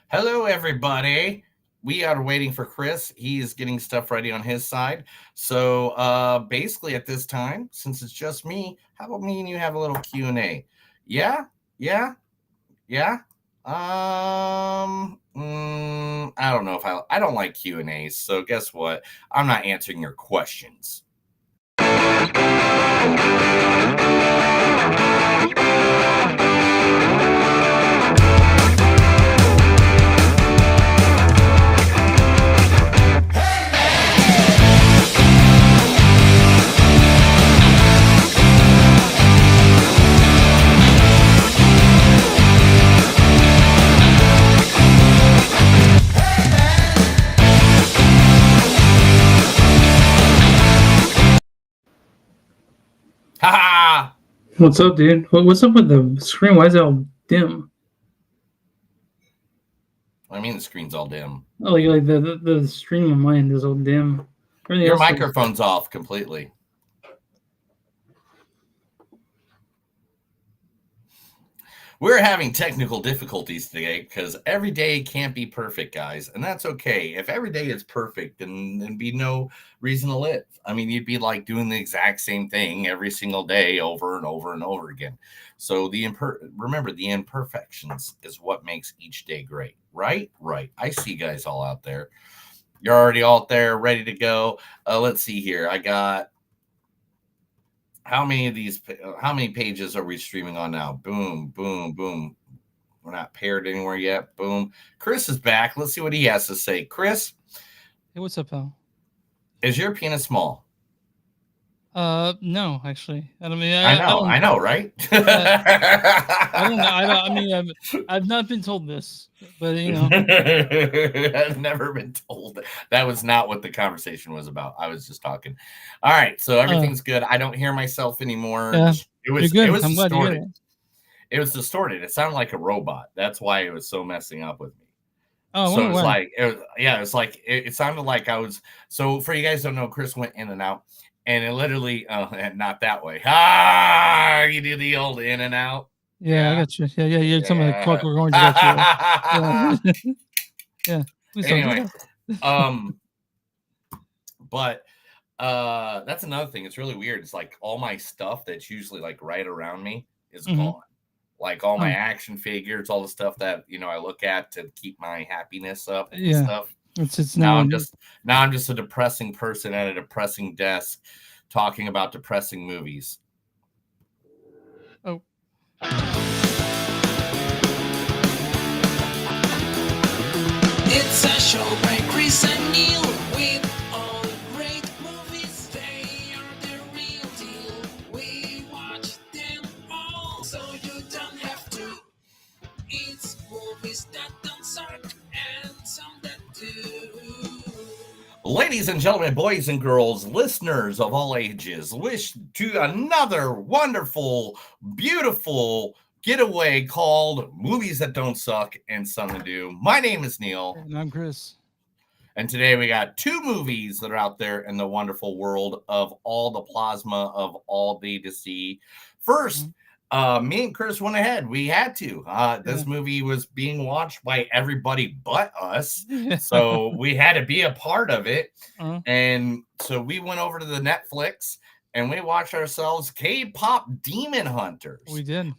Hello, everybody. We are waiting for Chris. He is getting stuff ready on his side. So, basically, at this time, since it's just me, how about me and you have a little Q&A? Yeah, yeah, yeah. I don't know if I don't like Q&As. So, guess what? I'm not answering your questions. Ha ha! What's up, dude? What's up with the screen? Why is it all dim? I mean, the screen's all dim. Oh, like the stream of mine is all dim. Everything Your else microphone's off completely. We're having technical difficulties today because every day can't be perfect, guys, and that's okay. If every day is perfect, then there'd be no reason to live. I mean, you'd be like doing the exact same thing every single day over and over and over again. So remember, the imperfections is what makes each day great. Right? Right. I see you guys all out there. You're already out there, ready to go. Let's see here. I got how many pages are we streaming on now? Boom, boom, boom. We're not paired anywhere yet. Boom. Chris is back. Let's see what he has to say. Chris, Hey, what's up, pal? is your penis small? No, actually. I mean, I know, right? I don't know. I mean, I've not been told this, but I've never been told that was not what the conversation was about. I was just talking. All right, so everything's good. I don't hear myself anymore. Yeah, It was you're good. it was I'm glad to hear distorted. It was distorted. It sounded like a robot. That's why it was so messing up with me. Oh, So it was like, it sounded like I was. So for you guys who don't know, Chris went in and out, and it literally, not that way. You do the old in and out. Yeah, I got you. Yeah, you're talking about Clockwork Orange. I got you. Yeah. Anyway, but that's another thing. It's really weird. It's like all my stuff that's usually like right around me is gone. Like all my action figures, all the stuff that I look at to keep my happiness up and stuff. It's now I'm just a depressing person at a depressing desk talking about depressing movies. Oh. It's a show by Chris and Neil with all great movies. They are the real deal. We watch them all, so you don't have to. It's movies that don't suck and some that do. Ladies and gentlemen, boys and girls, listeners of all ages, wish to another wonderful, beautiful getaway called Movies That Don't Suck and Some That Do. My name is Neil. And I'm Chris. And today we got two movies that are out there in the wonderful world of all the plasma of all the to see. First, me and Chris went ahead. We had to. This movie was being watched by everybody but us. So we had to be a part of it. And so we went over to the Netflix and we watched ourselves K-Pop Demon Hunters. We did.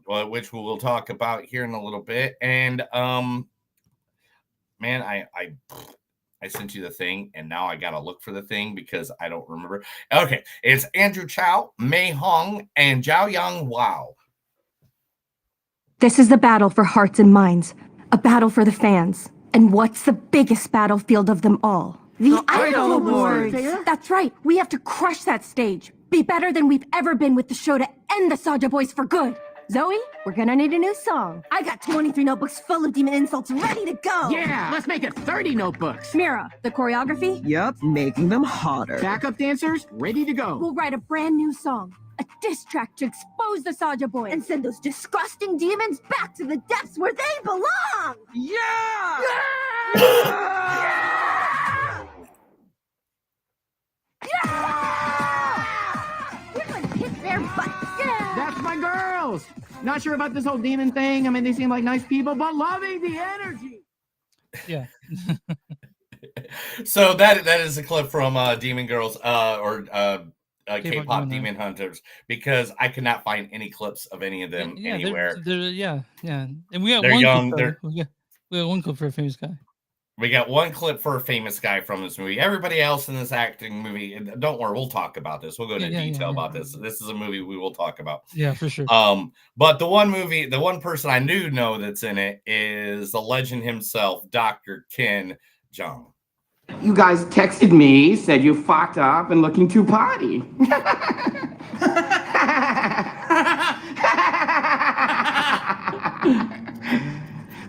Which we'll talk about here in a little bit. And man, I sent you the thing, and now I gotta look for the thing because I don't remember. Okay, it's Andrew Chow, Mei Hong, and Zhao Yang Wao. This is the battle for hearts and minds, a battle for the fans. And what's the biggest battlefield of them all? The Idol Awards! That's right, we have to crush that stage. Be better than we've ever been with the show to end the Soja Boys for good. Zoe, we're gonna need a new song. I got 23 notebooks full of demon insults ready to go. Yeah, let's make it 30 notebooks. Mira, the choreography? Yep, making them hotter. Backup dancers, ready to go. We'll write a brand new song, a diss track to expose the Soja Boys and send those disgusting demons back to the depths where they belong. Yeah! We're gonna kick their butts. Yeah! That's my girls. Not sure about this whole demon thing. I mean, they seem like nice people, but loving the energy. Yeah. So that is a clip from Demon Girls or K-pop Demon Demon Hunters, because I could not find any clips of any of them Yeah, anywhere. yeah. And we got They're one young. clip, though. We got one clip for a famous guy. We got one clip for a famous guy from this movie. Everybody else in this acting movie, don't worry, we'll talk about this. We'll go into detail about this. This is a movie we will talk about. Yeah, for sure. But the one person I know that's in it is the legend himself, Dr. Ken Jeong. You guys texted me, said you fucked up and looking too potty.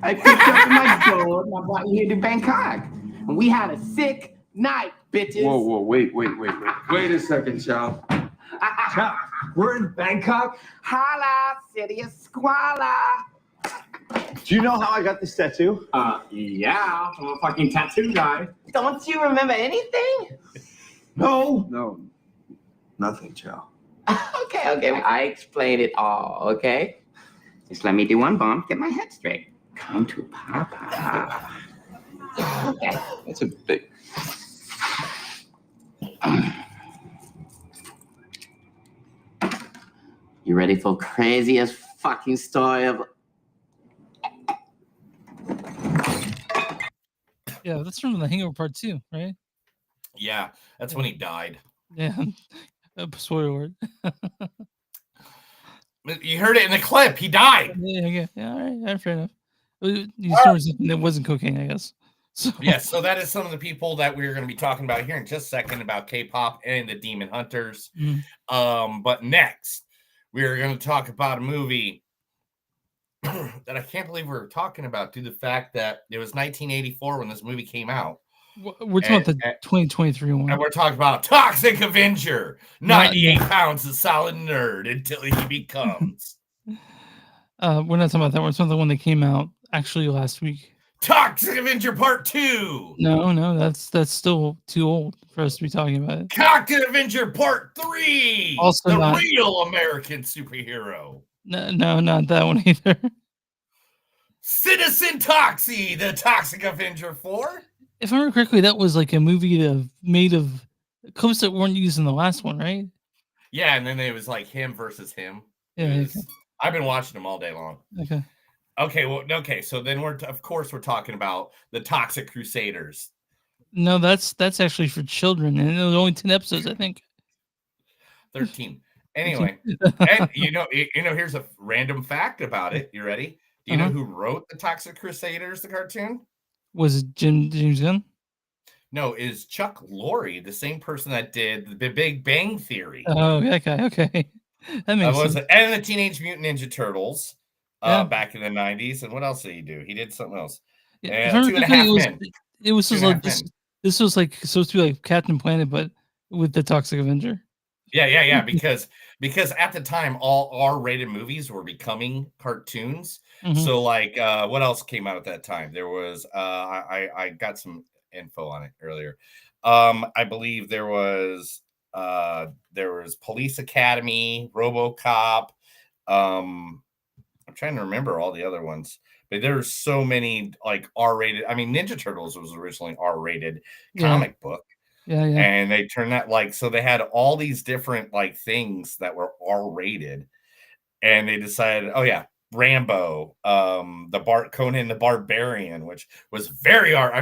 I picked up my gold and I brought you here to Bangkok. And we had a sick night, bitches. Whoa, wait a second, Chow. Chow, we're in Bangkok? Holla, city of squalor. Do you know how I got this tattoo? Yeah, I'm a fucking tattoo guy. Don't you remember anything? No, nothing, Chow. Okay, I explained it all, okay? Just let me do one bump, get my head straight. Come to Papa. Okay. That's a big... You ready for craziest fucking story of... Yeah, that's from The Hangover Part 2, right? Yeah, that's when he died. Yeah. Spoiler word. You heard it in the clip. He died. Yeah, all right, fair enough. You sort of something that wasn't cocaine, I guess. So yes, so that is some of the people that we're going to be talking about here in just a second about K-pop and the Demon Hunters. But next, we are going to talk about a movie that I can't believe we're talking about due to the fact that it was 1984 when this movie came out. We're talking about the 2023 one. And we're talking about Toxic Avenger, 98 pounds of solid nerd until he becomes. We're not talking about that one. It's not the one that came out actually last week. Toxic Avenger Part 2. No, that's still too old for us to be talking about it. Toxic Avenger Part 3. Also the not, real American superhero. No, not that one either. Citizen Toxie, the Toxic Avenger 4. If I remember correctly, that was like a movie made of clips that weren't used in the last one, right? Yeah, and then it was like him versus him. Yeah, I've been watching them all day long. Okay. So then we're talking about the Toxic Crusaders. No, that's actually for children, and it was only 10 episodes, I think. 13. Anyway, and here's a random fact about it. You ready? Do you know who wrote the Toxic Crusaders, the cartoon? Was it James Gunn? No, is Chuck Lorre, the same person that did the Big Bang Theory. Oh, okay. That makes sense. And the Teenage Mutant Ninja Turtles back in the 90s. And what else did he do? He did something else. Yeah, 2.5 Men. It was just like this was like supposed to be like Captain Planet, but with the Toxic Avenger. Yeah. Because at the time, all R-rated movies were becoming cartoons. So, like, what else came out at that time? There was I got some info on it earlier. I believe there was Police Academy, RoboCop. I'm trying to remember all the other ones, but there's so many like R-rated. I mean, Ninja Turtles was originally R-rated comic book. Yeah. And they turned that so they had all these different like things that were R-rated, and they decided, Rambo, Conan the Barbarian, which was very Arnold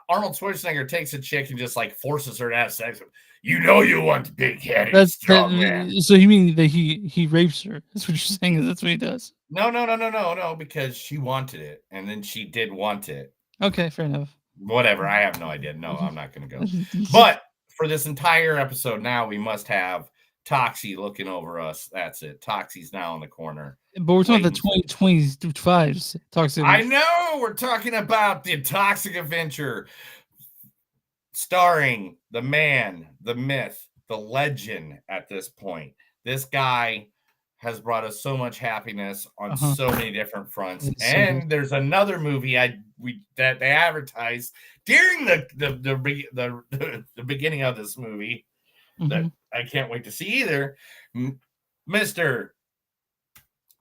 Schwarzenegger takes a chick and just like forces her to have sex. You want big-headed, strong man. So you mean that he rapes her? That's what you're saying. That's what he does. No, because she wanted it, and then she did want it. Okay, fair enough. Whatever, I have no idea. No, I'm not going to go. But for this entire episode, now we must have Toxie looking over us. That's it. Toxie's now in the corner. But we're talking about the 2025's Toxic Avenger. I know. We're talking about the Toxic Avenger, starring the man, the myth, the legend at this point. This guy has brought us so much happiness on so many different fronts. And there's another movie that they advertised during the beginning of this movie that I can't wait to see either. Mr.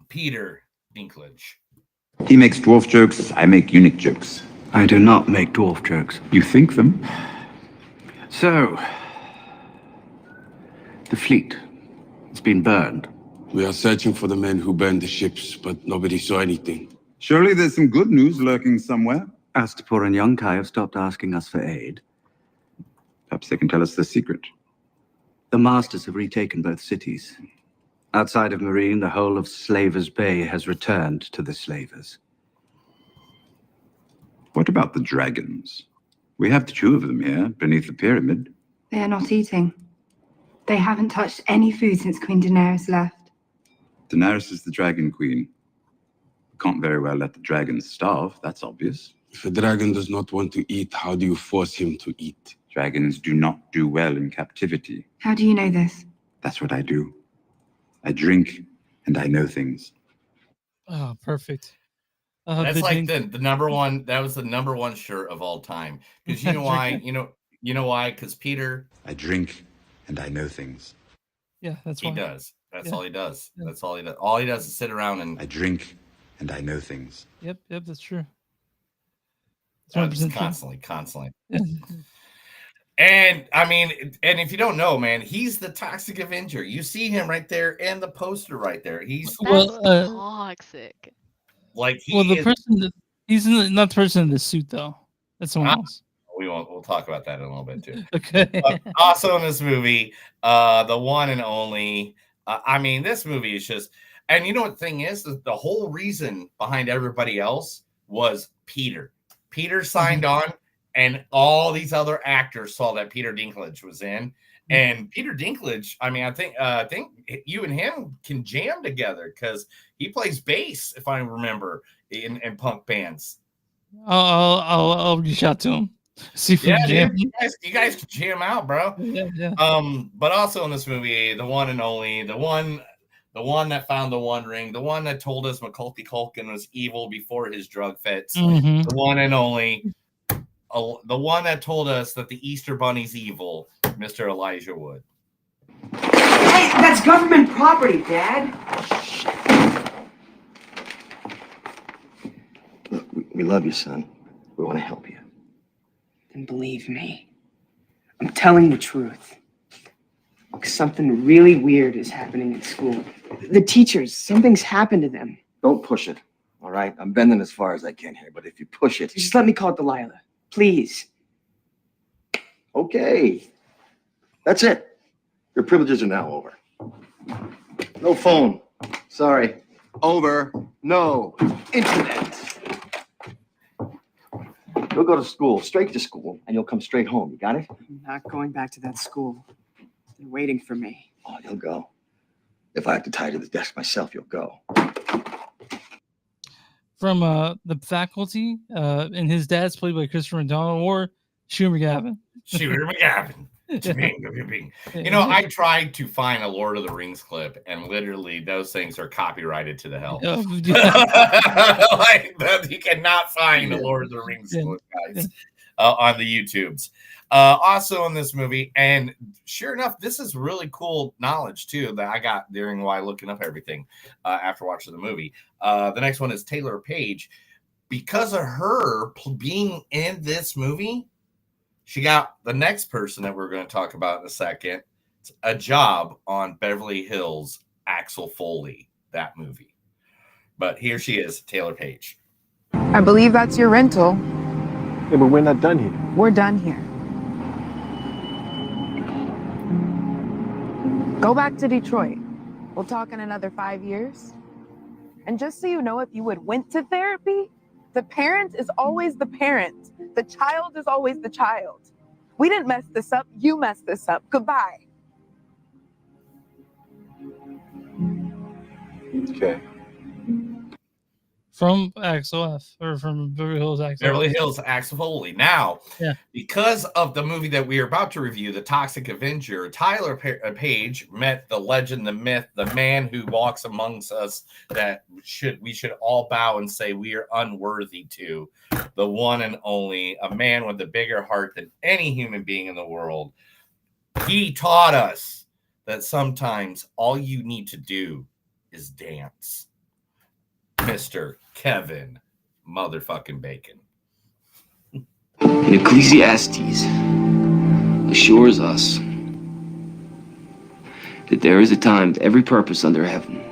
Peter Dinklage. He makes dwarf jokes, I make eunuch jokes. I do not make dwarf jokes. You think them? So, the fleet, it's been burned. We are searching for the men who burned the ships, but nobody saw anything. Surely there's some good news lurking somewhere. Astapor and Yonkai have stopped asking us for aid. Perhaps they can tell us the secret. The masters have retaken both cities. Outside of Marine, the whole of Slavers Bay has returned to the slavers. What about the dragons? We have 2 of them here, beneath the pyramid. They are not eating. They haven't touched any food since Queen Daenerys left. Daenerys is the dragon queen. We can't very well let the dragons starve, that's obvious. If a dragon does not want to eat, how do you force him to eat? Dragons do not do well in captivity. How do you know this? That's what I do. I drink and I know things. Oh, perfect. That's like the number one. That was the number one shirt of all time. Because you know why? You know why? Because Peter. I drink and I know things. Yeah, that's why. He does. That's all he does. Yeah. That's all he does. All he does is sit around and. I drink and I know things. Yep, that's true. Constantly. Yeah. And I mean, and if you don't know, man, he's the Toxic Avenger. You see him right there in the poster right there. He's toxic. Like person that he's not the person in the suit though. That's someone else. We'll talk about that in a little bit too. Okay. Also in this movie, the one and only. I mean, this movie is just, and you know what the thing is? The whole reason behind everybody else was Peter. Peter signed on. And all these other actors saw that Peter Dinklage was in. And Peter Dinklage, I mean, I think you and him can jam together because he plays bass, if I remember, in punk bands. I'll reach out to him. See if you guys can jam out, bro. Yeah. But also in this movie, the one and only, the one that found the One Ring, the one that told us Macaulay Culkin was evil before his drug fits, the one and only. The one that told us that the Easter Bunny's evil, Mr. Elijah Wood. Hey, that's government property, Dad. Look, we love you, son. We want to help you. Then believe me, I'm telling the truth. Because something really weird is happening at school. The teachers, something's happened to them. Don't push it, all right? I'm bending as far as I can here, but if you push it... Just let me call Delilah. Please. Okay. That's it. Your privileges are now over. No phone. Sorry. Over. No internet. You'll go to school, straight to school, and you'll come straight home. You got it? I'm not going back to that school. They're waiting for me. Oh, you'll go. If I have to tie you to the desk myself, you'll go. From the faculty, and his dad's played by Christopher McDonald or Shooter McGavin. Shooter McGavin. You know, I tried to find a Lord of the Rings clip, and literally those things are copyrighted to the hell. Like, you cannot find a Lord of the Rings clip, guys, on the YouTubes. Also in this movie, and sure enough, this is really cool knowledge too that I got during while looking up everything after watching the movie. The next one is Taylor Page. Because of her being in this movie, she got the next person that we're going to talk about in a second, a job on Beverly Hills, Axel Foley, that movie. But here she is, Taylor Page. I believe that's your rental. Yeah, but we're not done here. We're done here. Go back to Detroit. We'll talk in another 5 years. And just so you know, if you went to therapy, the parent is always the parent. The child is always the child. We didn't mess this up. You messed this up. Goodbye. Okay. From Axel F, or from Beverly Hills Axel. Beverly Hills Axel Foley. Now, because of the movie that we are about to review, The Toxic Avenger, Tyler Page met the legend, the myth, the man who walks amongst us that we should all bow and say we are unworthy to, the one and only, a man with a bigger heart than any human being in the world. He taught us that sometimes all you need to do is dance. Mr. Kevin motherfucking Bacon. And Ecclesiastes assures us that there is a time to every purpose under heaven.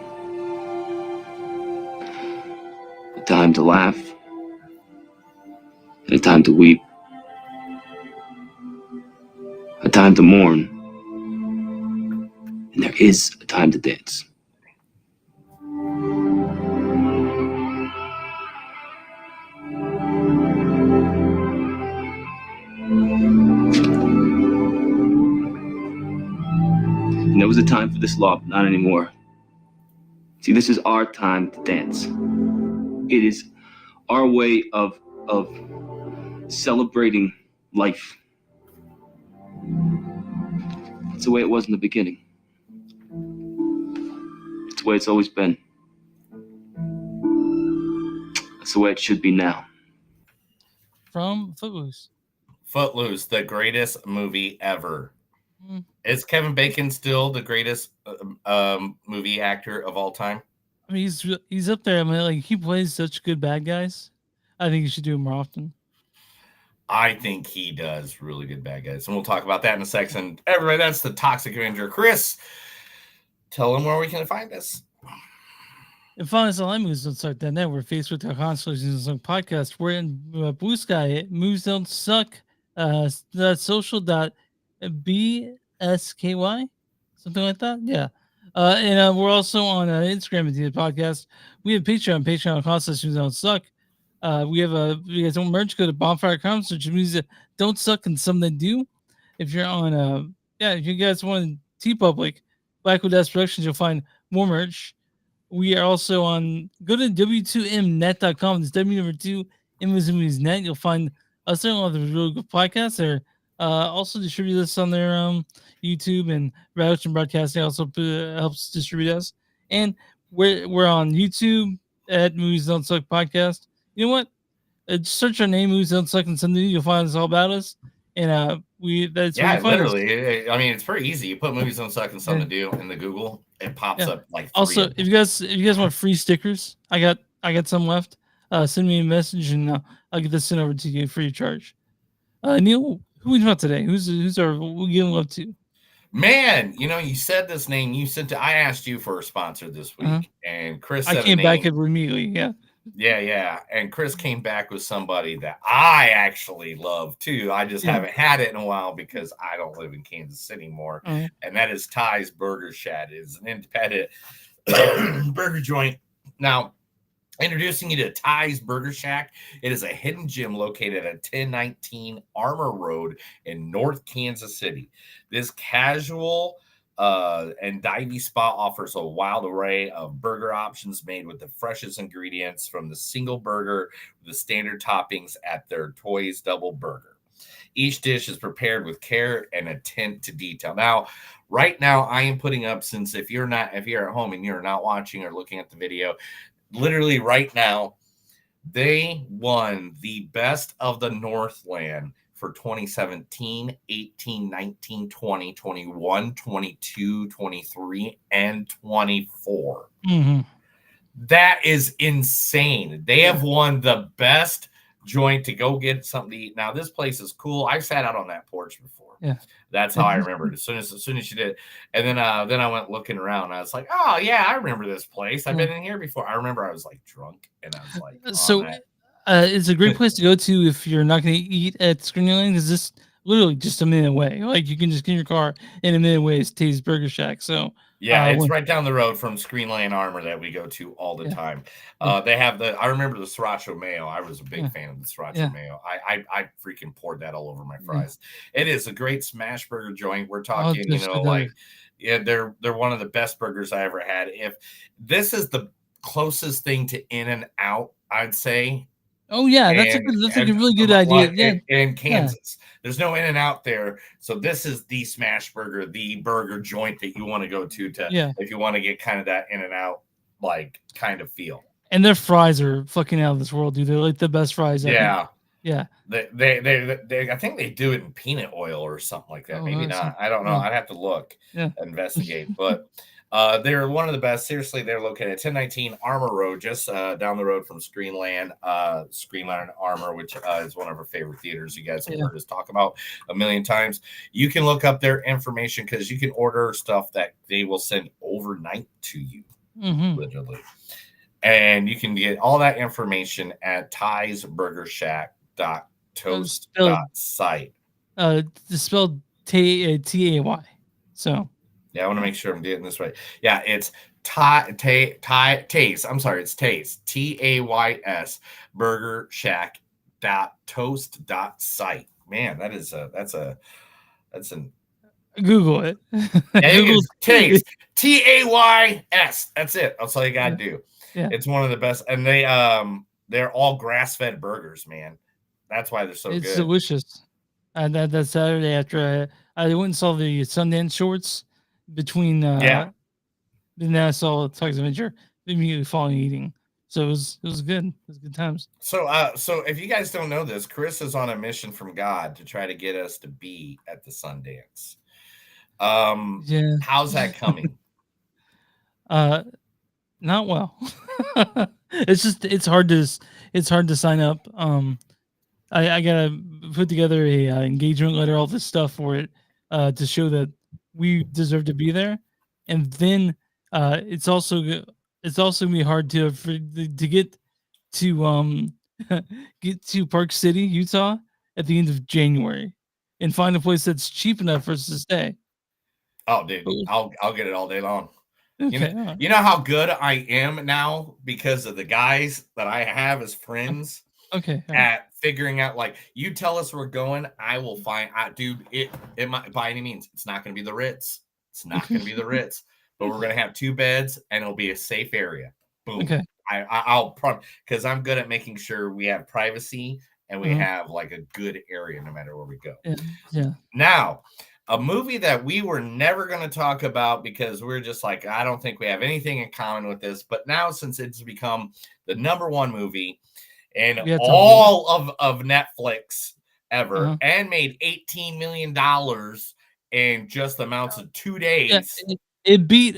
A time to laugh, and a time to weep. A time to mourn, and there is a time to dance. And there was a time for this law, but not anymore. See, this is our time to dance. It is our way of celebrating life. It's the way it was in the beginning. It's the way it's always been. That's the way it should be now. From Footloose. Footloose, the greatest movie ever. Mm. Is Kevin Bacon still the greatest movie actor of all time? I mean, he's up there. I mean, like, he plays such good bad guys. I think he should do it more often. I think he does really good bad guys, and we'll talk about that in a second. Everybody, that's the Toxic Avenger. Chris, tell them where we can find us. And find us on iMovies.net. We're Facebook.com/Movies Podcast. We're in Blue Sky. Movies Don't Suck. Social.bsky, something like that. Yeah. And we're also on Instagram at the podcast. We have Patreon.com/Movies Don't Suck. We have you guys don't merch, go to bonfire.com, search movies that don't suck and some that do. If you're on if you guys want T-Public, Blackwood Dash Productions, you'll find more merch. We are also on go to w2mnet.com. It's W2mmovies.net. You'll find us there on the really good podcasts there. Also distribute us on their YouTube, and Rouch and Broadcasting also helps distribute us. And we're on YouTube at Movies Don't Suck Podcast. You know what? Just search our name, Movies Don't Suck, and something. You'll find us all about us. And that's where you find literally. us. I mean, it's pretty easy. You put Movies Don't Suck and something to do in the Google, it pops up like. Also, if you guys want free stickers, I got some left. Send me a message and I'll get this sent over to you free of charge. Neil, who we about today? Who's our we giving love to? Man, you said this name. I asked you for a sponsor this week, and Chris said I came back immediately. Yeah. And Chris came back with somebody that I actually love too. I just haven't had it in a while because I don't live in Kansas City anymore. Mhm. And that is Ty's Burger Shack. It's an independent burger joint. Now, introducing you to Ty's Burger Shack. It is a hidden gem located at 1019 Armour Road in North Kansas City. This casual and divey spot offers a wild array of burger options made with the freshest ingredients from the single burger with the standard toppings at their Toys Double Burger. Each dish is prepared with care and attention to detail. Now, right now, I am putting up, since if you're at home and you're not watching or looking at the video, literally right now, they won the Best of the Northland for 2017, 18, 19, 20, 21, 22, 23, and 24. Mm-hmm. That is insane. They have won the best joint to go get something to eat. Now, this place is cool. I sat out on that porch before. Yeah. That's how I remember it. As soon as she did it. And then I went looking around. I was like, oh yeah, I remember this place. I've been in here before. I remember I was like drunk and I was like, it's a great place to go to if you're not going to eat at Screening Lane, because this literally just a minute away. Like, you can just get in your car in a minute away. It's Tay's Burger Shack. So yeah, it's right down the road from Screen Lane Armor that we go to all the time. They have I remember the sriracha mayo. I was a big fan of the sriracha mayo. I freaking poured that all over my fries. It is a great smash burger joint. We're talking, they're one of the best burgers I ever had. If this is the closest thing to In-N-Out, I'd say. Oh yeah, that's a really good idea. In Kansas, there's no In-N-Out there, so this is the smash burger, the burger joint that you want to go to if you want to get kind of that In-N-Out like kind of feel. And their fries are fucking out of this world, dude. They're like the best fries ever. Yeah. They I think they do it in peanut oil or something like that. Maybe not. I don't know. I'd have to look, investigate. But They're one of the best. Seriously, they're located at 1019 Armor Road, just down the road from Screenland and Armor, which is one of our favorite theaters. You guys have heard us talk about a million times. You can look up their information because you can order stuff that they will send overnight to you, literally. And you can get all that information at TaysBurgerShack.toast.site. It's spelled Tay. So yeah, I want to make sure I'm getting this right. Yeah, it's Tays. I'm sorry, it's Tays. TAYS BurgerShack.toast.site. Man, that's an Google it. Google Tays. TAYS. That's it. That's all you gotta do. Yeah. It's one of the best, and they're all grass-fed burgers, man. That's why they're so good. It's delicious. And that Saturday after I went and saw the Sundance shorts between then I saw Tugs Avenger immediately following eating. So it was good. It was good times. So if you guys don't know this, Chris is on a mission from God to try to get us to be at the Sundance. How's that coming? Not well. it's hard to sign up. I gotta put together a engagement letter, all this stuff for it, to show that we deserve to be there, and then it's also gonna be hard to get to get to Park City, Utah, at the end of January, and find a place that's cheap enough for us to stay. Oh, dude, I'll get it all day long. Okay. You know how good I am now because of the guys that I have as friends. Okay. At figuring out, like, you tell us we're going, I will find. Dude, it might, by any means, it's not going to be the Ritz. It's not going to be the Ritz, but we're going to have 2 beds and it'll be a safe area. Boom. Okay. I'll because I'm good at making sure we have privacy and we have like a good area no matter where we go. Yeah. Now, a movie that we were never going to talk about because we're just like, I don't think we have anything in common with this. But now, since it's become the #1 movie in all of Netflix ever and made $18 million in just the amounts of 2 days. Yeah, it beat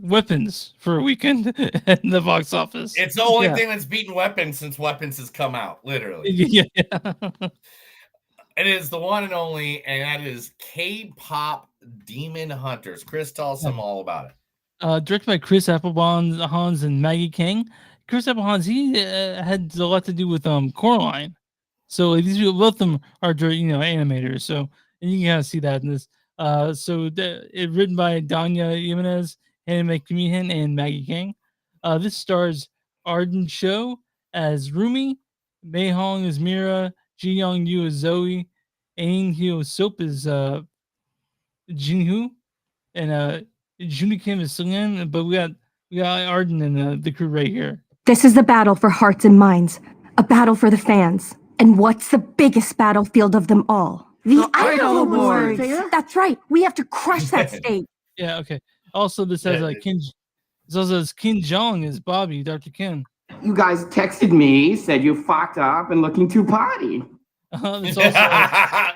Weapons for a weekend in the box office. It's the only thing that's beaten Weapons since Weapons has come out, literally. Yeah. It is the one and only, and that is Kpop Demon Hunters. Chris, tell us them all about it. Directed by Chris Applehans and Maggie King. Chris Applehans, he had a lot to do with Coraline. So these people, both of them are animators. So and you can kind of see that in this. It written by Danya Jimenez, Hannah McMeehan, and Maggie King. This stars Arden Cho as Rumi, Mei Hong as Mira, Ji Young Yu as Zoe, Ain Hyo Sop as Jinhu, and Junie Kim is Sungin. But we got Arden and the crew right here. This is the battle for hearts and minds, a battle for the fans. And what's the biggest battlefield of them all? The Idol Awards. That's right. We have to crush that stage. Yeah. Okay. Also, this has Kim. This also has Kim Jong as Bobby, Dr. Kim. You guys texted me, said you fucked up and looking too potty. There's also, that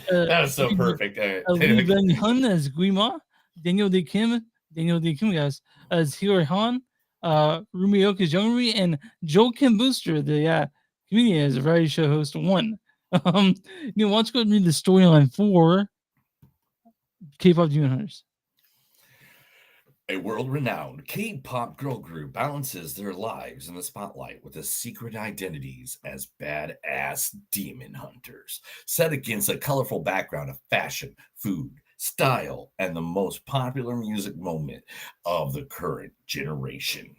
was so perfect. Lee Ben Hun as Guima, Daniel Day Kim, guys, as Hyo Han, Rumioka as Young Rumi, and Joel Kim Booster, the comedian, as a variety show host. Why don't you go and read the storyline for K-pop Demon Hunters? A world-renowned K-pop girl group balances their lives in the spotlight with their secret identities as badass demon hunters, set against a colorful background of fashion, food, style, and the most popular music moment of the current generation.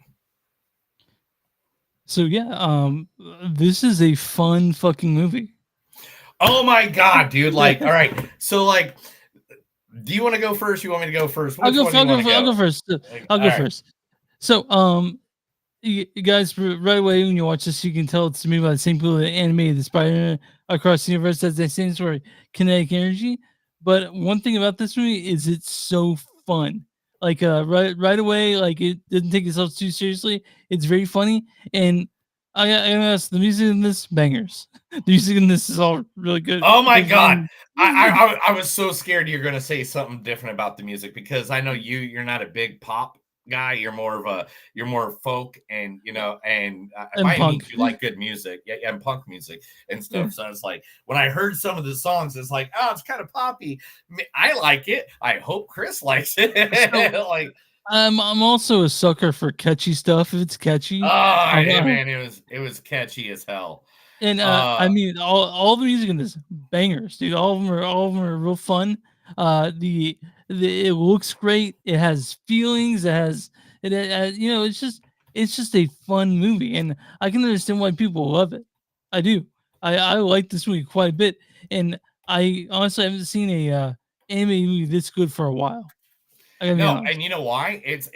So this is a fun fucking movie. Oh my god, dude! Like, all right, so like. Do you want to go first? You want me to go first? I'll go first. I'll go first. So, you guys, right away when you watch this, you can tell it's made by the same people that animated the Spider-Man Across the Universe. As the same story, kinetic energy. But one thing about this movie is it's so fun. Like right away, like it doesn't take itself too seriously. It's very funny, and I guess the music in this bangers. The music in this is all really good. Oh my There's god. one- I was so scared you're gonna say something different about the music because I know you're not a big pop guy. You're more folk and and And by any punk. means you like good music, yeah, and punk music and stuff. Yeah. So it's like when I heard some of the songs, it's like, oh, it's kind of poppy. I like it. I hope Chris likes it. Like, I'm also a sucker for catchy stuff. If it's catchy, oh I'm, yeah, uh, man, it was catchy as hell. and I mean all the music in this bangers, dude. All of them are real fun. The it looks great. It has feelings. It's just a fun movie, and I can understand why people love it. I do. I like this movie quite a bit, and I honestly haven't seen a anime movie this good for a while. I gotta be No, honest. and you know why? It's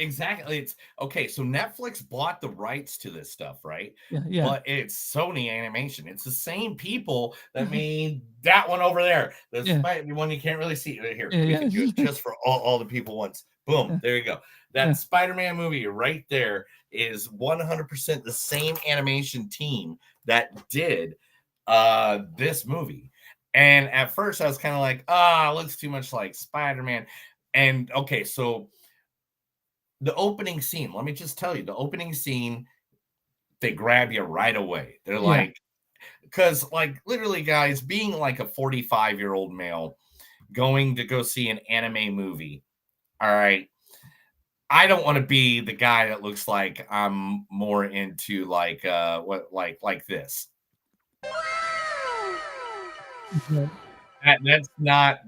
okay. So Netflix bought the rights to this stuff, right? Yeah. But it's Sony Animation. It's the same people that made that one over there. The one you can't really see right here. We can do it just for all the people once. Boom, there you go. That Spider-Man movie right there is 100% the same animation team that did this movie. And at first I was kind of like, it looks too much like Spider-Man. And okay, so the opening scene, let me just tell you, the opening scene, they grab you right away. They're like, because like literally, guys, being like a 45-year-old male going to go see an anime movie, all right, I don't want to be the guy that looks like I'm more into like like this. That's not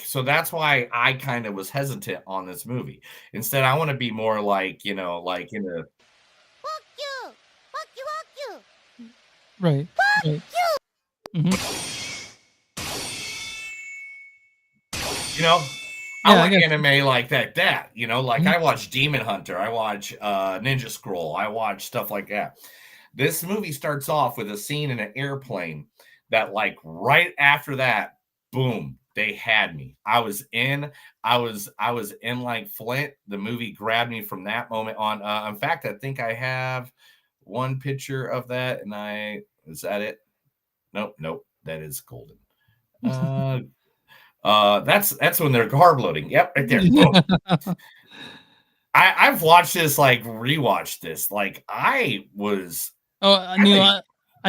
so that's why I kind of was hesitant on this movie. Instead, I want to be more like, like in a Right. Mhm. I Yeah, I like got you. anime like that, like I watch Demon Hunter, I watch Ninja Scroll, I watch stuff like that. This movie starts off with a scene in an airplane that like right after that, boom, they had me. I was in like Flint. The movie grabbed me from that moment on. In fact, I think I have one picture of that, and is that it? Nope, that is golden. That's when they're carb loading. Yep, right there. Boom. I've watched this, like rewatched this. Like I was. Oh, I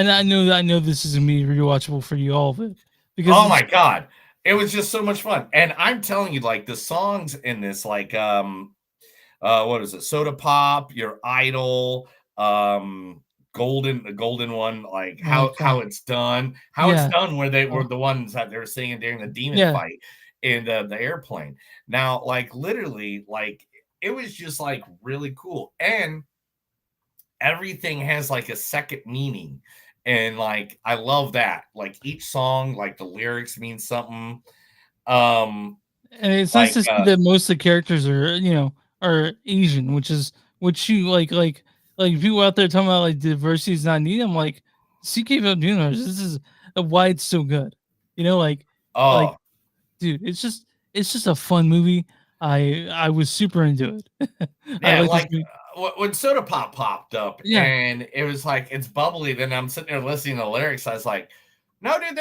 know this is gonna be rewatchable for you, all of it, because Oh my god, it was just so much fun. And I'm telling you, like the songs in this, like what is it? Soda Pop, Your Idol, the golden one, like how it's done, where they were the ones that they were singing during the demon fight in the airplane. Now, like literally, like it was just like really cool. And everything has like a second meaning. And like I love that. Like each song, like the lyrics mean something. And it's nice to see that most of the characters are Asian, which you like people out there talking about like diversity is not needed. I'm like, see K-pop universe. This is why it's so good. Like dude, it's just a fun movie. I was super into it. Yeah, like when Soda Pop popped up, and it was like it's bubbly. Then I'm sitting there listening to the lyrics. I was like, no, dude,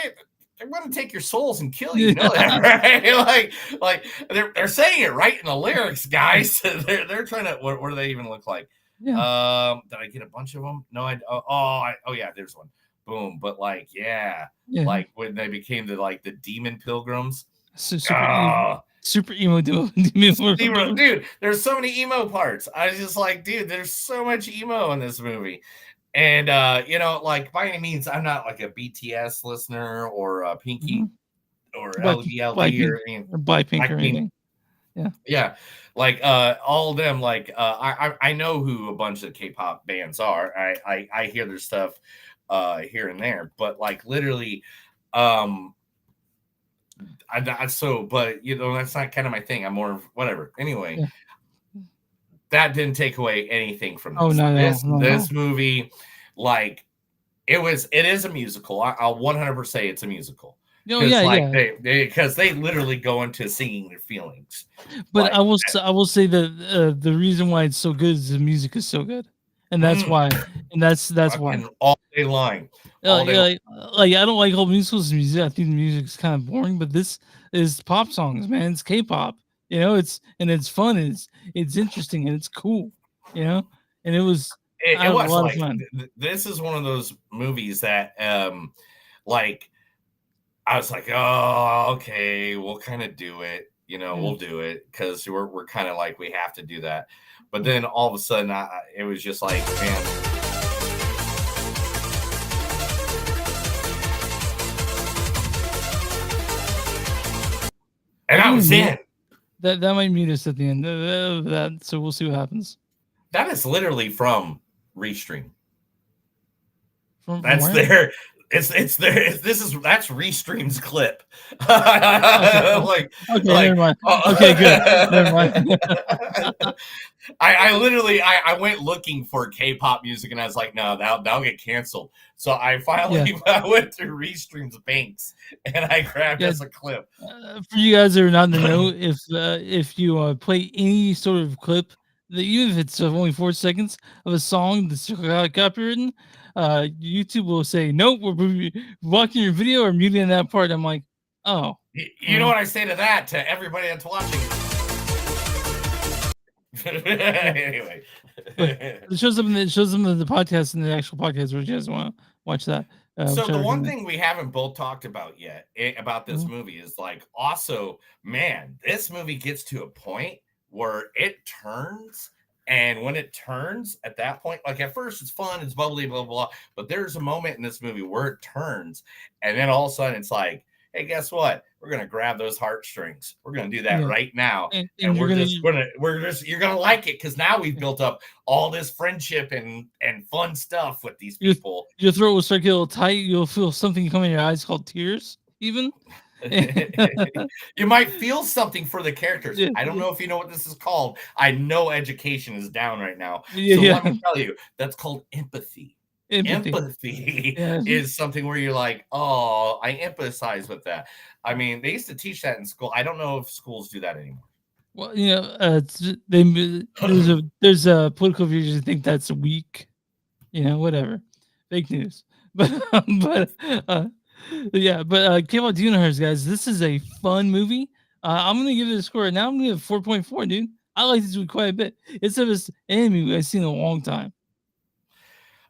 they're going to take your souls and kill you. You know that, right? like they're saying it right in the lyrics, guys. they're trying to. What do they even look like? Did I get a bunch of them? No, yeah, there's one. Boom, but like, like when they became the demon pilgrims. Super emo dude. Dude, there's so many emo parts. I was just like, dude, there's so much emo in this movie. And like by any means, I'm not like a BTS listener or a Pinky or LBLD or Blackpink or anything. Yeah. Like all of them, like I know who a bunch of K-pop bands are. I hear their stuff here and there, but like literally but that's not kind of my thing. I'm more of whatever. Anyway, that didn't take away anything from this. This movie, like it is a musical. I'll 100% say it's a musical. Because they literally go into singing their feelings. But I will say that the reason why it's so good is the music is so good, and that's why. And that's why. Fucking all day long. Like I don't like old musicals music. I think the music's kind of boring, but this is pop songs, man. It's K-pop. It's fun. And it's interesting and it's cool. And it was I It had a was lot like of fun. this is one of those movies that like I was like, oh, okay, we'll kind of do it. We'll do it because we're kind of like we have to do that. But then all of a sudden, it was just like, man. And I was in. That might meet us at the end of that, so we'll see what happens. That is literally from Restream. From That's where? there. It's there. That's Restream's clip. Okay, never mind. Okay, good. Never mind. I literally I went looking for K-pop music and I was like, no, that'll get canceled. So I finally I went through Restream's banks and I grabbed as a clip. For you guys that are not in the know, if you play any sort of clip, even if it's only 4 seconds of a song that's copywritten, YouTube will say, nope, we're blocking your video or muting that part. I'm like, oh. You know what I say to that, to everybody that's watching? Anyway. It shows them the podcast and the actual podcast where you guys want to watch that. So the one thing we haven't both talked about yet about this Mm-hmm. movie is like, also, man, this movie gets to a point where it turns. And when it turns at that point, like at first it's fun, it's bubbly, blah, blah, blah. But there's a moment in this movie where it turns. And then all of a sudden it's like, hey, guess what? We're going to grab those heartstrings. We're going to do that right now. And you're going to like it because now we've built up all this friendship and fun stuff with these people. Your throat will start getting a little tight. You'll feel something come in your eyes called tears, even. You might feel something for the characters. I don't know if you know what this is called. I know education is down right now. So let me tell you, that's called empathy. Empathy is something where you're like, oh, I empathize with that. I mean, they used to teach that in school. I don't know if schools do that anymore. Well, there's a political views who think that's weak. Whatever, fake news. But Kpop Universe, guys, this is a fun movie. I'm gonna give it a score. Now I'm gonna give it 4.4, dude. I like this movie quite a bit. It's the best anime I've seen in a long time.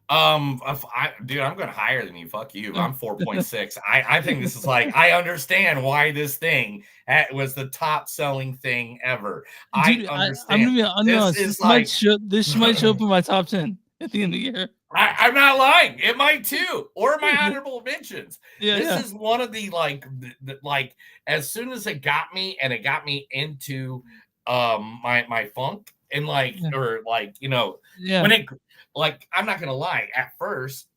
Dude, I'm going higher than you. Fuck you. I'm 4.6. I think this is like, I understand why this thing was the top selling thing ever. Dude, I understand. I'm gonna be honest. This might show up in my top 10 at the end of the year. I'm not lying. It might too, or my honorable mentions. This is one of the like as soon as it got me and it got me into my funk and when it, like, I'm not gonna lie, at first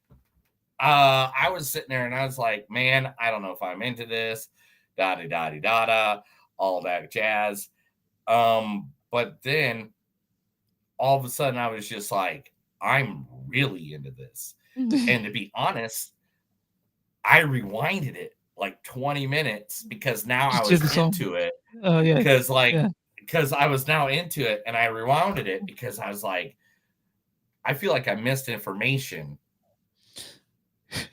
I was sitting there and I was like, man, I don't know if I'm into this, da all that jazz. But then all of a sudden I was just like, I'm really into this. And to be honest, I rewinded it like 20 minutes because now I was into it. Oh yeah. Because I was now into it and I rewinded it because I was like, I feel like I missed information.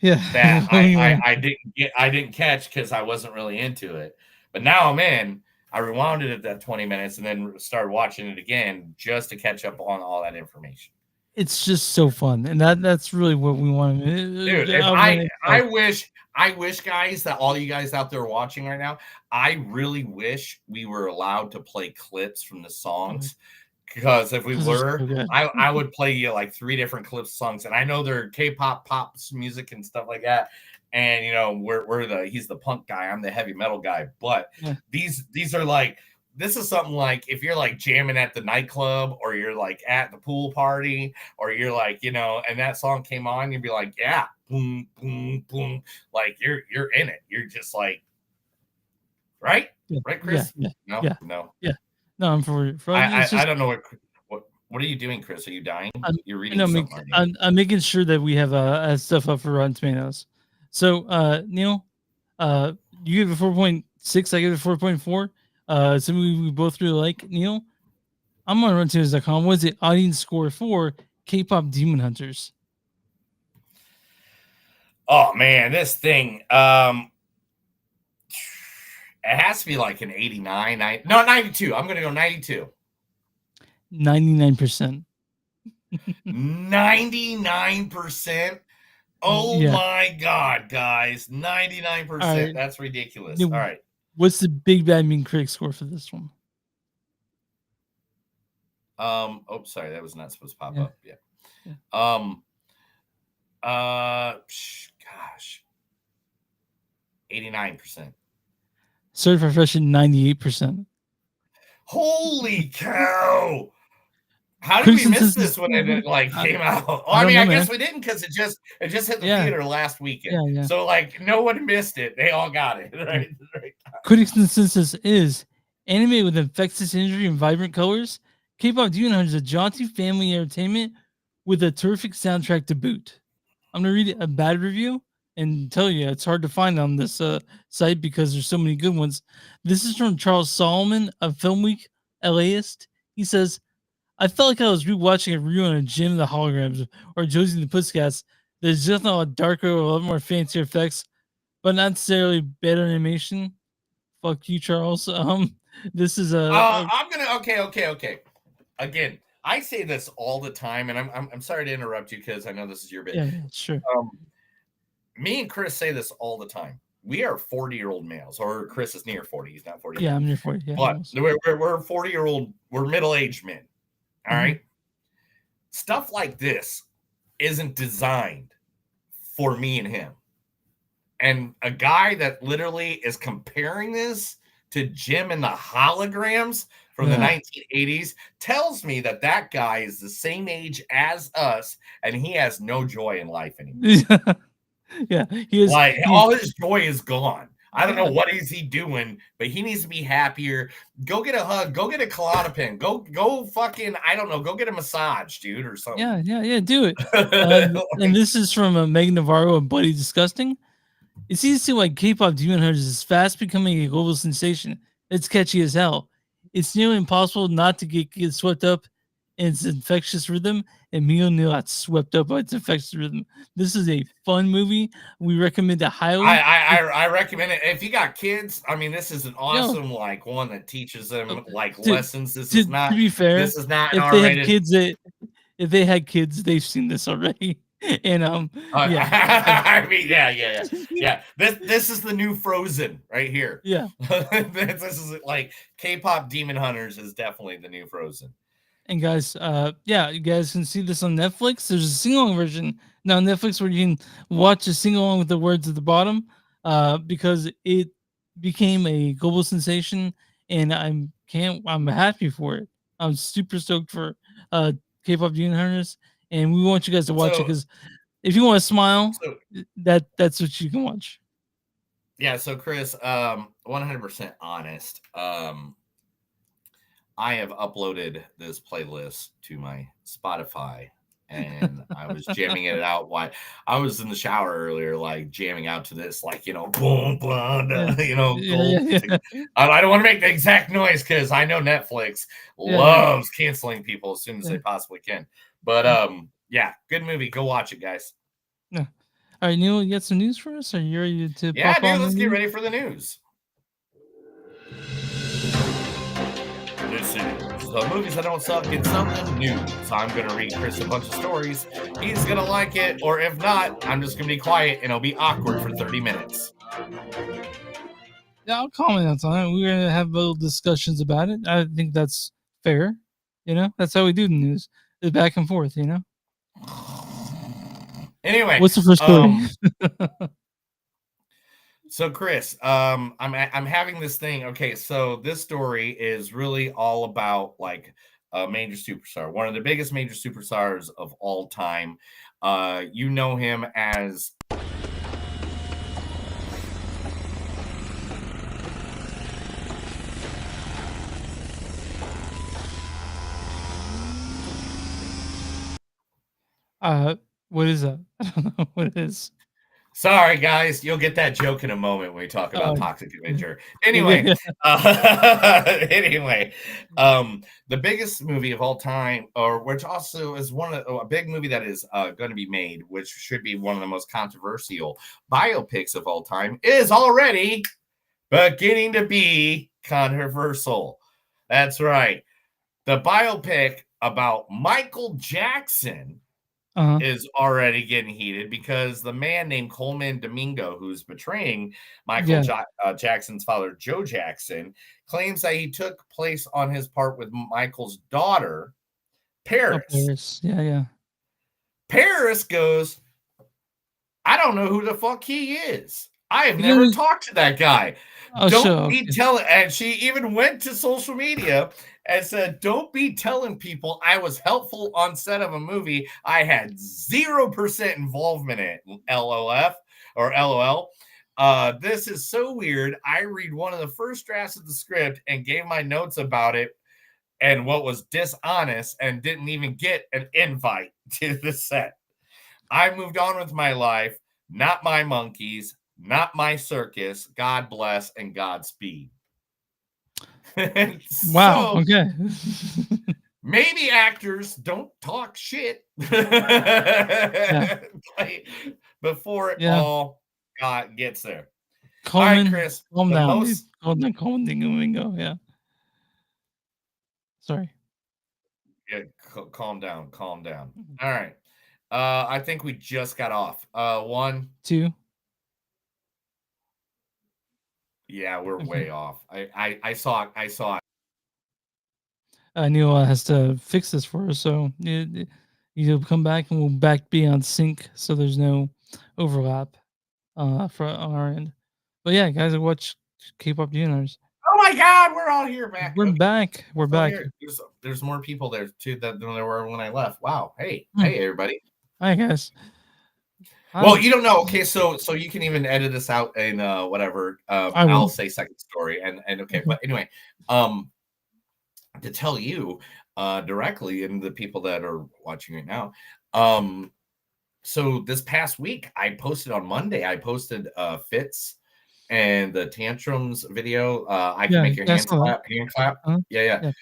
Yeah. That I didn't catch because I wasn't really into it. But now I'm in. I rewinded it that 20 minutes and then started watching it again just to catch up on all that information. It's just so fun, and that's really what we want. Dude, I wish, guys, that all you guys out there watching right now, I really wish we were allowed to play clips from the songs. Because if we were, so I would play you like 3 different clips of songs, and I know they're K-pop, pop music, and stuff like that. And he's the punk guy, I'm the heavy metal guy. But these are like, this is something like if you're like jamming at the nightclub or you're like at the pool party or you're like, and that song came on, you'd be like, yeah, boom, boom, boom. Like you're in it. You're just like, right? Right, Chris? No. No, I'm for I don't know what are you doing, Chris? Are you dying? You're reading something. I'm making sure that we have stuff up for Rotten Tomatoes. So Neil, you give it 4.6, I give it 4.4. Something we both really like. Neil, I'm on RottenTomatoes.com. What is it? Audience score for K-pop Demon Hunters? Oh man, this thing. It has to be like an 89, 92. I'm gonna go 92. 99%. 99%. Oh Yeah. my god, guys. 99%. All right. That's ridiculous. Now, All right. What's the Big Bad Mean Critic score for this one? Oh, sorry, that was not supposed to pop up. Yeah. Gosh. 89%. Certified Fresh at 98%. Holy cow! How did Critics we miss consensus- this when it came out? Oh, I I mean, don't I know, guess man. we didn't because it just hit the Yeah. theater last weekend. Yeah. So like no one missed it. They all got it. Right. Critics' consensus is anime with infectious imagery and vibrant colors. K-pop Demon Hunters is a jaunty family entertainment with a terrific soundtrack to boot. I'm gonna read a bad review and tell you it's hard to find on this site because there's so many good ones. This is from Charles Solomon of Film Week LAist. He says, I felt like I was rewatching a review on a Jim the Holograms or Josie and the Pussycats. There's just a lot darker, a lot more fancier effects, but not necessarily better animation. Fuck you, Charles. This is I'm gonna okay. Again, I say this all the time, and I'm sorry to interrupt you because I know this is your bit. yeah, sure. Me and Chris say this all the time. We are 40-year-old males, or Chris is near 40. He's not 40. Yeah, I'm near 40. Yeah, but we're 40-year-old. We're middle-aged men. All right. Stuff like this isn't designed for me and him. And a guy that literally is comparing this to Jim and the Holograms from the 1980s tells me that guy is the same age as us and he has no joy in life anymore. Yeah, he is. All his joy is gone. I don't know what is he doing, but he needs to be happier. Go get a hug. Go get a Klonopin. Go fucking, I don't know. Go get a massage, dude, or something. Yeah. Do it. And this is from Megan Navarro of Buddy Disgusting. It's easy to see why K-pop Demon Hunters is fast becoming a global sensation. It's catchy as hell. It's nearly impossible not to get swept up in its infectious rhythm, and Mio got swept up by its infectious rhythm. This is a fun movie. We recommend it highly. I recommend it. If you got kids, I mean, this is an awesome one that teaches them lessons. This is not. To be fair, this is not. If they have kids, if they had kids, they've seen this already. And I mean, yeah. This is the new Frozen right here. Yeah. This is like K-pop Demon Hunters is definitely the new Frozen. And guys, you guys can see this on Netflix. There's a sing-along version now on Netflix where you can watch a sing-along with the words at the bottom, because it became a global sensation, and I'm happy for it. I'm super stoked for K-pop Demon Hunters, and we want you guys to watch it because if you want to smile, that's what you can watch. Yeah. So Chris, 100% honest. I have uploaded this playlist to my Spotify and I was jamming it out while I was in the shower earlier, like jamming out to this, like, boom, boom, I don't want to make the exact noise because I know Netflix loves canceling people as soon as they possibly can. But good movie. Go watch it, guys. Yeah. All right, Neil, you got some news for us? Are you ready to Yeah, pop dude, on let's the get news? ready for the news. This is the movies that don't suck. It's something new. So I'm going to read Chris a bunch of stories. He's going to like it, or if not, I'm just going to be quiet and it'll be awkward for 30 minutes. Yeah, I'll comment on it. We're going to have little discussions about it. I think that's fair. That's how we do the news. It's back and forth, Anyway, what's the first story? So Chris, I'm having this thing. Okay, so this story is really all about like a major superstar, one of the biggest major superstars of all time. You know him as What is that? I don't know what it is. Sorry, guys. You'll get that joke in a moment when we talk about Toxic Avenger. Anyway, the biggest movie of all time, or which also is a big movie that is going to be made, which should be one of the most controversial biopics of all time, is already beginning to be controversial. That's right. The biopic about Michael Jackson is already getting heated because the man named Coleman Domingo, who's betraying Michael Jackson's father, Joe Jackson, claims that he took place on his part with Michael's daughter, Paris. Paris. Yeah. Paris goes, I don't know who the fuck he is. I have never talked to that guy. Don't be telling. And she even went to social media and said, don't be telling people I was helpful on set of a movie I had 0% involvement in. LOF or LOL. This is so weird. I read one of the first drafts of the script and gave my notes about it and what was dishonest and didn't even get an invite to the set. I moved on with my life, not my monkeys, not my circus. God bless and Godspeed. Wow. Okay. Maybe actors don't talk shit before it all gets there. Coleman, all right, Chris. calm down. Yeah. Sorry. Yeah, calm down. All right. I think we just got off. 1, 2. Yeah, we're way off. I saw it. Neil has to fix this for us, so you'll come back and we'll be on sync, so there's no overlap for on our end. But yeah, guys, watch K-pop Juniors. Oh my God, we're all here back. We're back. We're back. There's more people there too than there were when I left. Wow. Hey, everybody. Hi, guys. Well, you don't know. Okay, so you can even edit this out in whatever. I'll say second story and okay, but anyway, to tell you directly and the people that are watching right now, so this past week I posted on Monday. I posted Fitz and the tantrums video. I can make your hands clap. Yeah.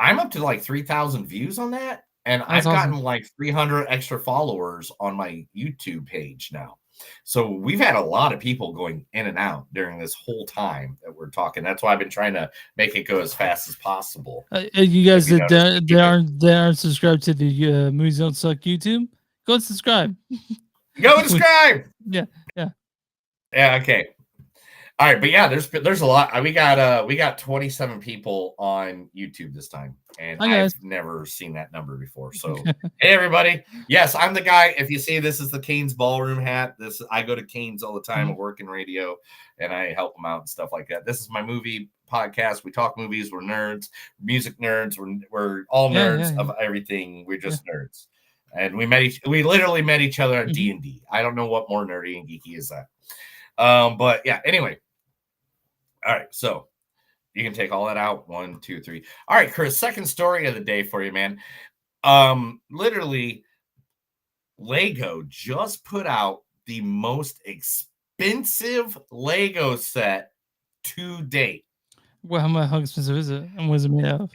I'm up to like 3,000 views on that. And I've gotten like 300 extra followers on my YouTube page now. So we've had a lot of people going in and out during this whole time that we're talking. That's why I've been trying to make it go as fast as possible. You guys that aren't subscribed to the Movies Don't Suck YouTube, go and subscribe. Go subscribe. Yeah. Okay. All right, but yeah, there's a lot. We got 27 people on YouTube this time, and I've never seen that number before. So, hey everybody, yes, I'm the guy. If you see this is the Canes Ballroom hat. I go to Canes all the time. I work in radio, and I help them out and stuff like that. This is my movie podcast. We talk movies. We're nerds, music nerds. We're all nerds of everything. We're just nerds, and we literally met each other at D&D. I don't know what more nerdy and geeky is that. But yeah, anyway. All right, so you can take all that out. 1, 2, 3. All right, Chris, second story of the day for you, man. Literally, Lego just put out the most expensive Lego set to date. Well, how expensive is it? And what is it made of?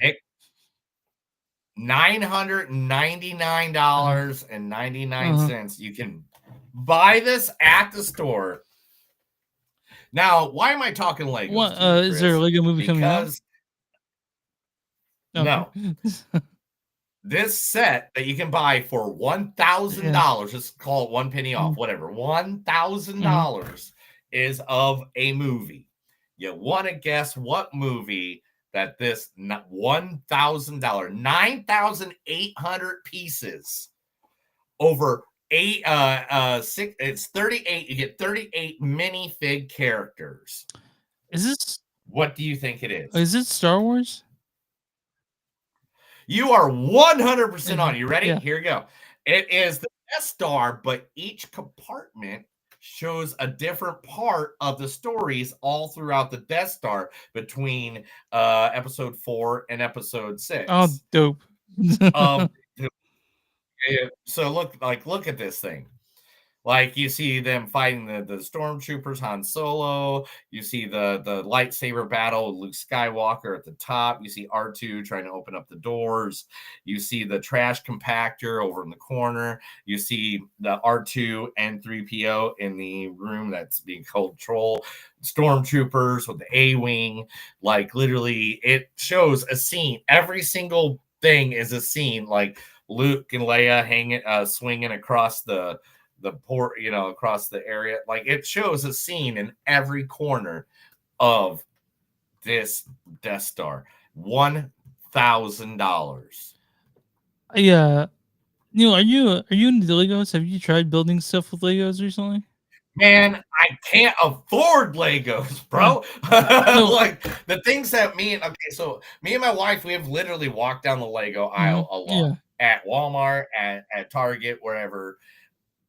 $999.99. You can buy this at the store. Now, why am I talking Legos? What is there a Lego movie coming out? No. This set that you can buy for $1,000, just call it 1 penny off, whatever. $1,000 is of a movie. You want to guess what movie that this $1,000, 9,800 pieces over it's 38. You get 38 minifig characters. Is this? What do you think it is? Is it Star Wars? You are 100% on. You ready? Yeah. Here we go. It is the Death Star, but each compartment shows a different part of the stories all throughout the Death Star between episode 4 and episode 6. Oh, dope. So look at this thing. Like you see them fighting the stormtroopers, Han Solo. You see the lightsaber battle, Luke Skywalker at the top. You see R2 trying to open up the doors. You see the trash compactor over in the corner. You see the R2 and 3PO in the room that's being controlled. Stormtroopers with the A-wing. Like literally, it shows a scene. Every single thing is a scene. Like Luke and Leia hanging, swinging across the port, across the area. Like it shows a scene in every corner of this Death Star. $1,000. Yeah. Neil, are you into Legos? Have you tried building stuff with Legos recently? Man, I can't afford Legos, bro. Like the things that me and my wife, we have literally walked down the Lego aisle a lot at Walmart, at Target, wherever.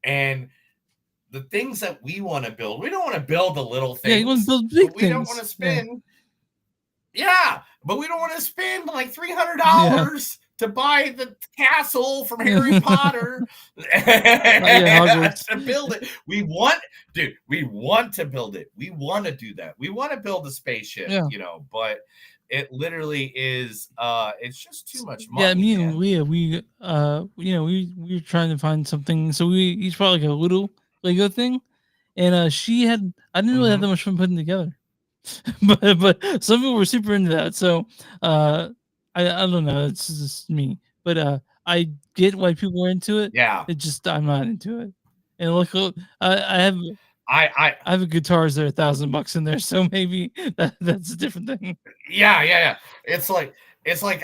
And the things that we want to build, we don't want to build the little things. Yeah, you want to build big we things. don't want to spend. Yeah, but we don't want to spend like $300 to buy the castle from Harry Potter to build it. We want to build it. We want to do that. We want to build a spaceship, but it literally is it's just too much money. Yeah, me and Leah, we were trying to find something, so we each bought like a little Lego thing, and I didn't really have that much fun putting together. but some people were super into that, so I don't know, it's just me, but I get why people are into it. It just I'm not into it. And look, I have a guitars that are $1,000 in there, so maybe that's a different thing. Yeah. It's like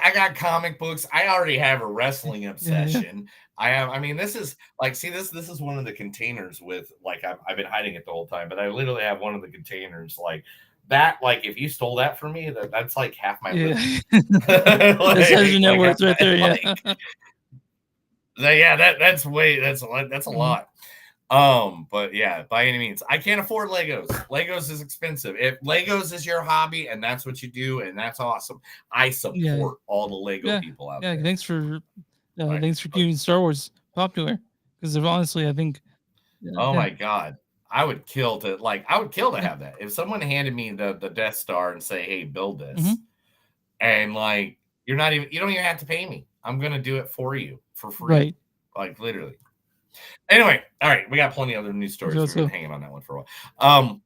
I got comic books. I already have a wrestling obsession. This is like, see, this is one of the containers with like I've been hiding it the whole time, but I literally have one of the containers like that. Like if you stole that from me, that's like half my living. That's how your net worth right there. That's a lot. But yeah, by any means, I can't afford Legos. Legos is expensive. If Legos is your hobby and that's what you do, and that's awesome, I support all the Lego people out there. Thanks for keeping Star Wars popular, because honestly, I think. My God, I would kill to have that. If someone handed me the Death Star and say, "Hey, build this," and like you don't even have to pay me. I'm gonna do it for you for free, right? Like literally. Anyway, all right, we got plenty of other news stories. We've been hanging on that one for a while.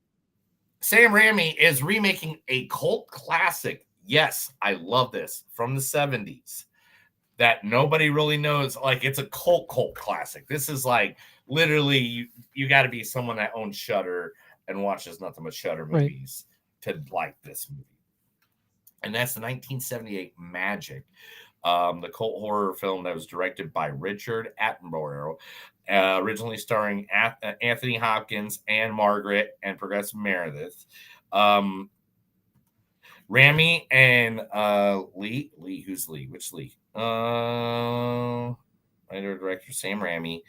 Sam Raimi is remaking a cult classic. Yes, I love this, from the 70s that nobody really knows. Like it's a cult classic. This is like literally you got to be someone that owns Shudder and watches nothing but Shudder movies to like this movie. And that's the 1978 Magic, the cult horror film that was directed by Richard Attenborough, originally starring Anthony Hopkins and Margaret and Progressive Meredith. Raimi and Lee, who's Lee? Which Lee? Writer director Sam Raimi.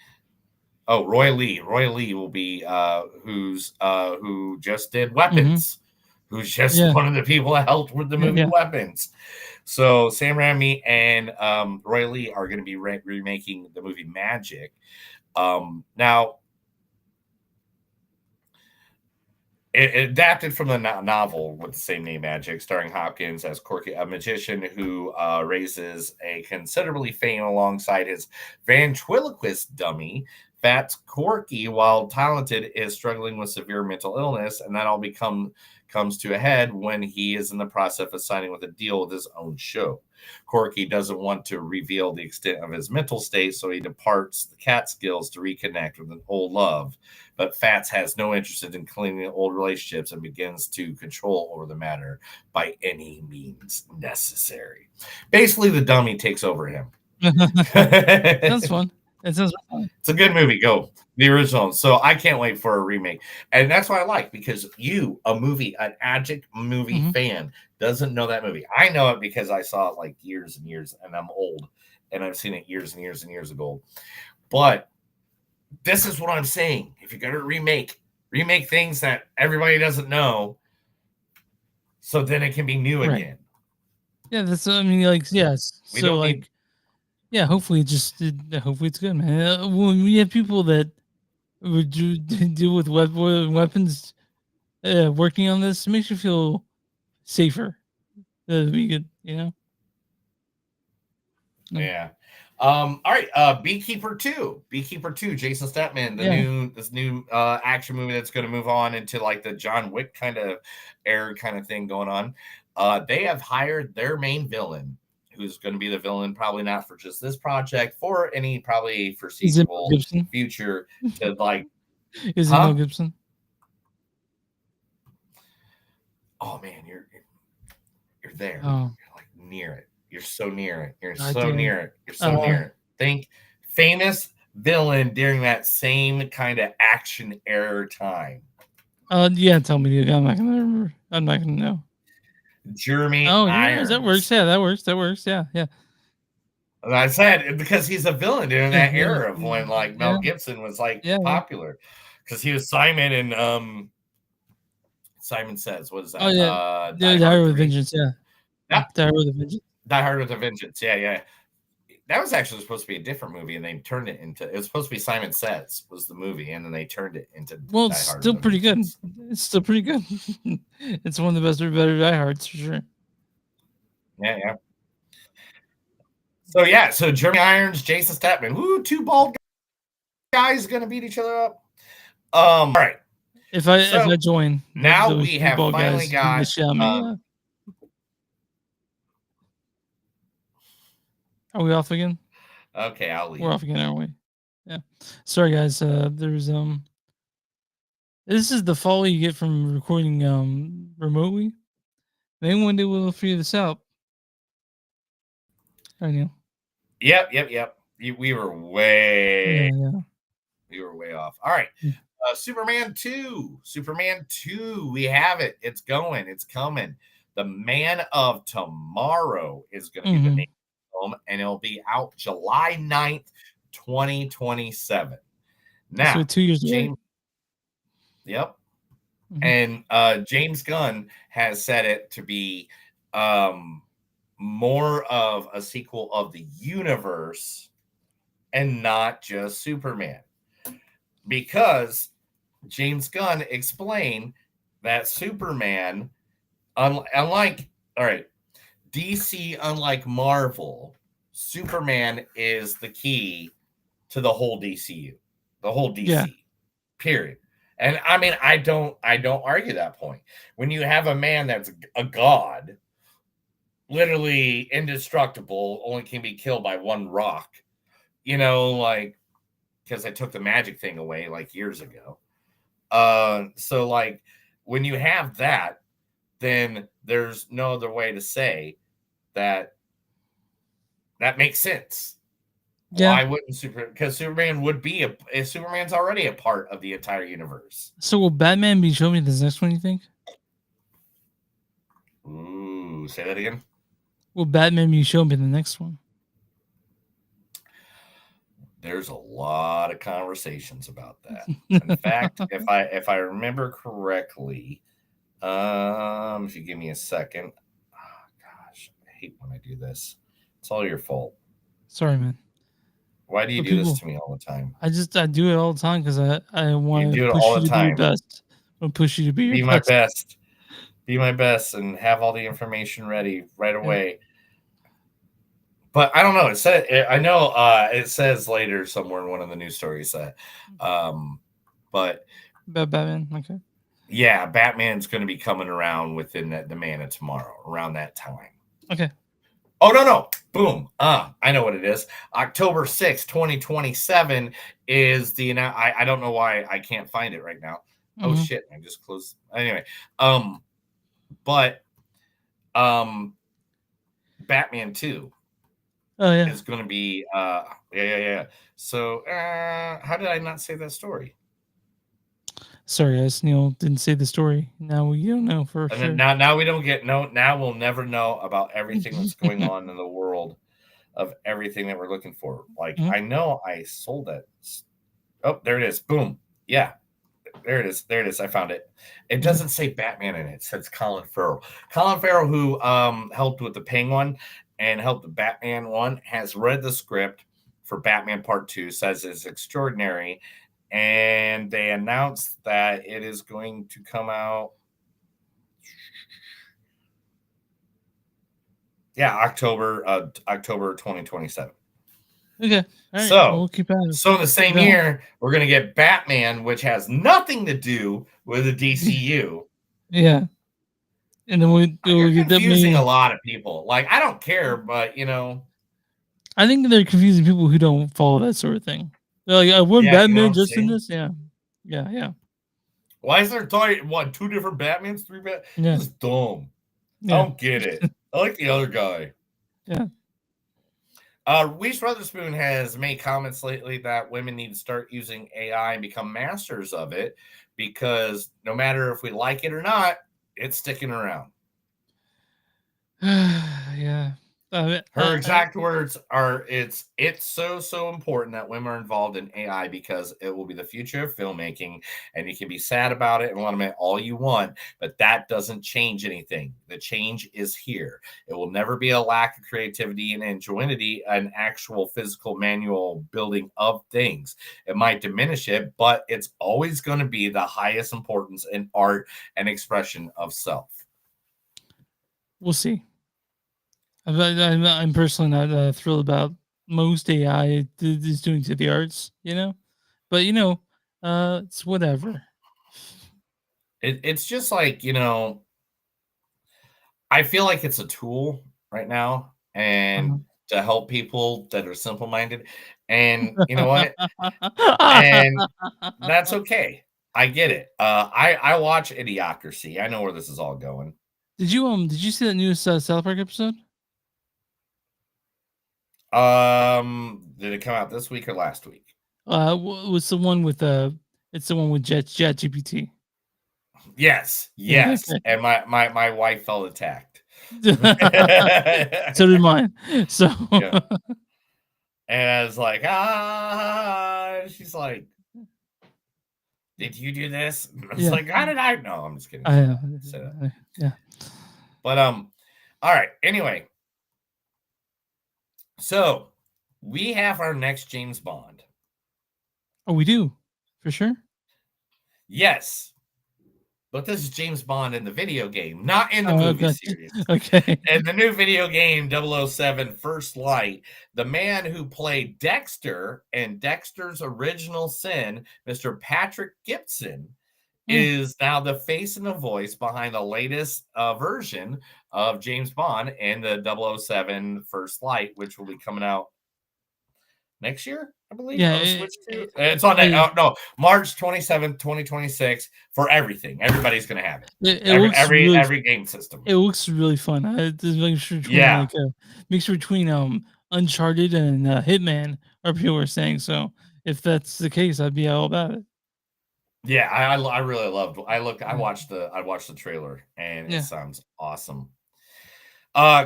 Oh, Roy Lee. Roy Lee will be who just did Weapons. Who's just one of the people that helped with the movie Weapons. So Sam Raimi and Roy Lee are going to be remaking the movie Magic. Now, it adapted from the novel with the same name, Magic, starring Hopkins as quirky, a magician who raises a considerably fame alongside his ventriloquist dummy. Fats Corky, while talented, is struggling with severe mental illness, and that all comes to a head when he is in the process of signing with a deal with his own show. Corky doesn't want to reveal the extent of his mental state, so he departs the Catskills to reconnect with an old love. But Fats has no interest in cleaning old relationships and begins to control over the matter by any means necessary. Basically, the dummy takes over him. That's fun. It sounds fun. It's a good movie. Go the original. So I can't wait for a remake, and that's what I like, because an Magic movie fan, doesn't know that movie. I know it because I saw it like years and years, and I'm old, and I've seen it years and years and years ago. But this is what I'm saying: if you're gonna remake things that everybody doesn't know, so then it can be new again. Yeah, that's. I mean, like, yes. So, like. Yeah, hopefully it's good, man. When we have people that would you deal with weapons working on this? It makes you feel safer. That'd be good, you know? Yeah. All right. Beekeeper 2. Beekeeper 2, Jason Statham, this new action movie that's going to move on into like the John Wick kind of era kind of thing going on. They have hired their main villain, who's going to be the villain, probably not for just this project, for any probably foreseeable future to like. Is it Mel Gibson? Oh man, you're there. Oh. You're like near it. You're so near it. You're I so did. near it. You're so near it. Think famous villain during that same kind of action era time. Yeah, tell me. I'm not gonna remember. I'm not gonna know. Jeremy Oh, yeah, Irons. that works. Yeah, that works. That works. Yeah, yeah. And I said because he's a villain during that era of when like Mel Gibson was like popular, because he was Simon and Simon Says, what is that? Oh yeah, Die Hard with Vengeance. Yeah, Die Hard with a Vengeance. Die Hard with a Vengeance. Yeah. That was actually supposed to be a different movie, and they turned it into. It was supposed to be Simon Says was the movie, and then they turned it into. Well, Die it's Hard still with a pretty good. Vengeance. It's still pretty good. It's one of the best or better Die Hards for sure. Yeah. So Jeremy Irons, Jason Statham. Woo, two bald guys gonna beat each other up. All right. If I join, now those we have ball finally guys beating the got. shit out of me, Are we off again? Okay, I'll leave. We're off again, aren't we? Yeah. Sorry, guys. There's This is the fall you get from recording remotely. Maybe one day we'll figure this out. I know. Yep. We were way. Yeah. We were way off. All right. Superman 2. Superman 2. We have it. It's going. It's coming. The Man of Tomorrow is going to be the name of the film, and it'll be out July 9th, 2027. Now, so 2 years away. Yep. And James Gunn has said it to be more of a sequel of the universe and not just Superman. Because James Gunn explained that Superman, unlike DC, unlike Marvel, Superman is the key to the whole DCU, the whole DC, period. And I mean, I don't argue that point. When you have a man that's a god, literally indestructible, only can be killed by one rock, like, because I took the magic thing away like years ago. So like when you have that, then there's no other way to say that makes sense. Yeah. Why wouldn't because Superman would be Superman's already a part of the entire universe. So will Batman be showing me this next one, you think? Ooh, say that again. Will Batman be showing me the next one? There's a lot of conversations about that. In fact, if I remember correctly, if you give me a second. Oh gosh, I hate when I do this. It's all your fault. Sorry, man. Why do you do this to me all the time? I do it all the time because I want to push you to be your best. I want to push you to be your my best. Be my best and have all the information ready right away. But I don't know. It said I know it says later somewhere in one of the news stories that but Batman, okay. Yeah, Batman's going to be coming around within the Man of Tomorrow around that time. Okay. Oh, no. Boom. I know what it is. October 6th, 2027 is the I don't know why I can't find it right now. Oh shit, I just closed. Anyway, but Batman 2 is going to be yeah. So, how did I not say that story? Sorry, guys. Neil didn't say the story. Now we don't know for sure. Now we don't get now we'll never know about everything that's going on in the world of everything that we're looking for. Like I know I sold that. Oh, there it is. Boom. Yeah. There it is. I found it. It doesn't say Batman in it. It says Colin Farrell. Colin Farrell, who helped with the Penguin and helped the Batman one, has read the script for Batman Part 2, says it's extraordinary. and they announced that it is going to come out. Yeah, October 2027. Okay. All right. So, well, we'll keep at it. so the same Yeah. year, we're going to get Batman, which has nothing to do with the DCU. Yeah. And then You're get that confusing many. a lot of people. Like, I don't care, but you know, I think they're confusing people who don't follow that sort of thing. They're like, I won yeah, you know Batman what I'm just in saying? this. Yeah. Yeah. Yeah. Why is there two different Batmans, three Batmans? Yeah. This is dumb. Yeah. I don't get it. I like the other guy. Yeah. Reese Witherspoon has made comments lately that women need to start using AI and become masters of it because no matter if we like it or not, it's sticking around. Yeah. Her exact words are it's so important that women are involved in AI because it will be the future of filmmaking, and you can be sad about it and lament all you want, but that doesn't change anything. The change is here. It will never be a lack of creativity and ingenuity, an actual physical manual building of things. It might diminish it, but it's always going to be the highest importance in art and expression of self. We'll see. I'm personally not thrilled about most AI is doing to the arts, but it's whatever. It's just like, I feel like it's a tool right now and to help people that are simple-minded. And you know what? And that's okay. I get it. I watch Idiocracy. I know where this is all going. Did you see that new South Park episode? Did it come out this week or last week? Was the one with it's the one with ChatGPT. Yes. Yeah, okay. And my wife felt attacked. So did mine. So yeah. And I was like, she's like, did you do this? I was like, how did I know? I'm just kidding. Yeah. But all right. Anyway. So we have our next James Bond. Oh, we do, for sure. Yes. But this is James Bond in the video game, not in the movie series. Okay. In the new video game 007 First Light, the man who played Dexter in Dexter's Original Sin, Mr. Patrick Gibson, is now the face and the voice behind the latest version of James Bond in the 007 First Light, which will be coming out next year, I believe. Yeah, it's on that. March 27th, 2026 for everything. Everybody's gonna have it. Every game system. It looks really fun. It's a mixture between mixture between Uncharted and Hitman, or people are saying. So if that's the case, I'd be all about it. Yeah, I really loved. I watched the trailer and it sounds awesome.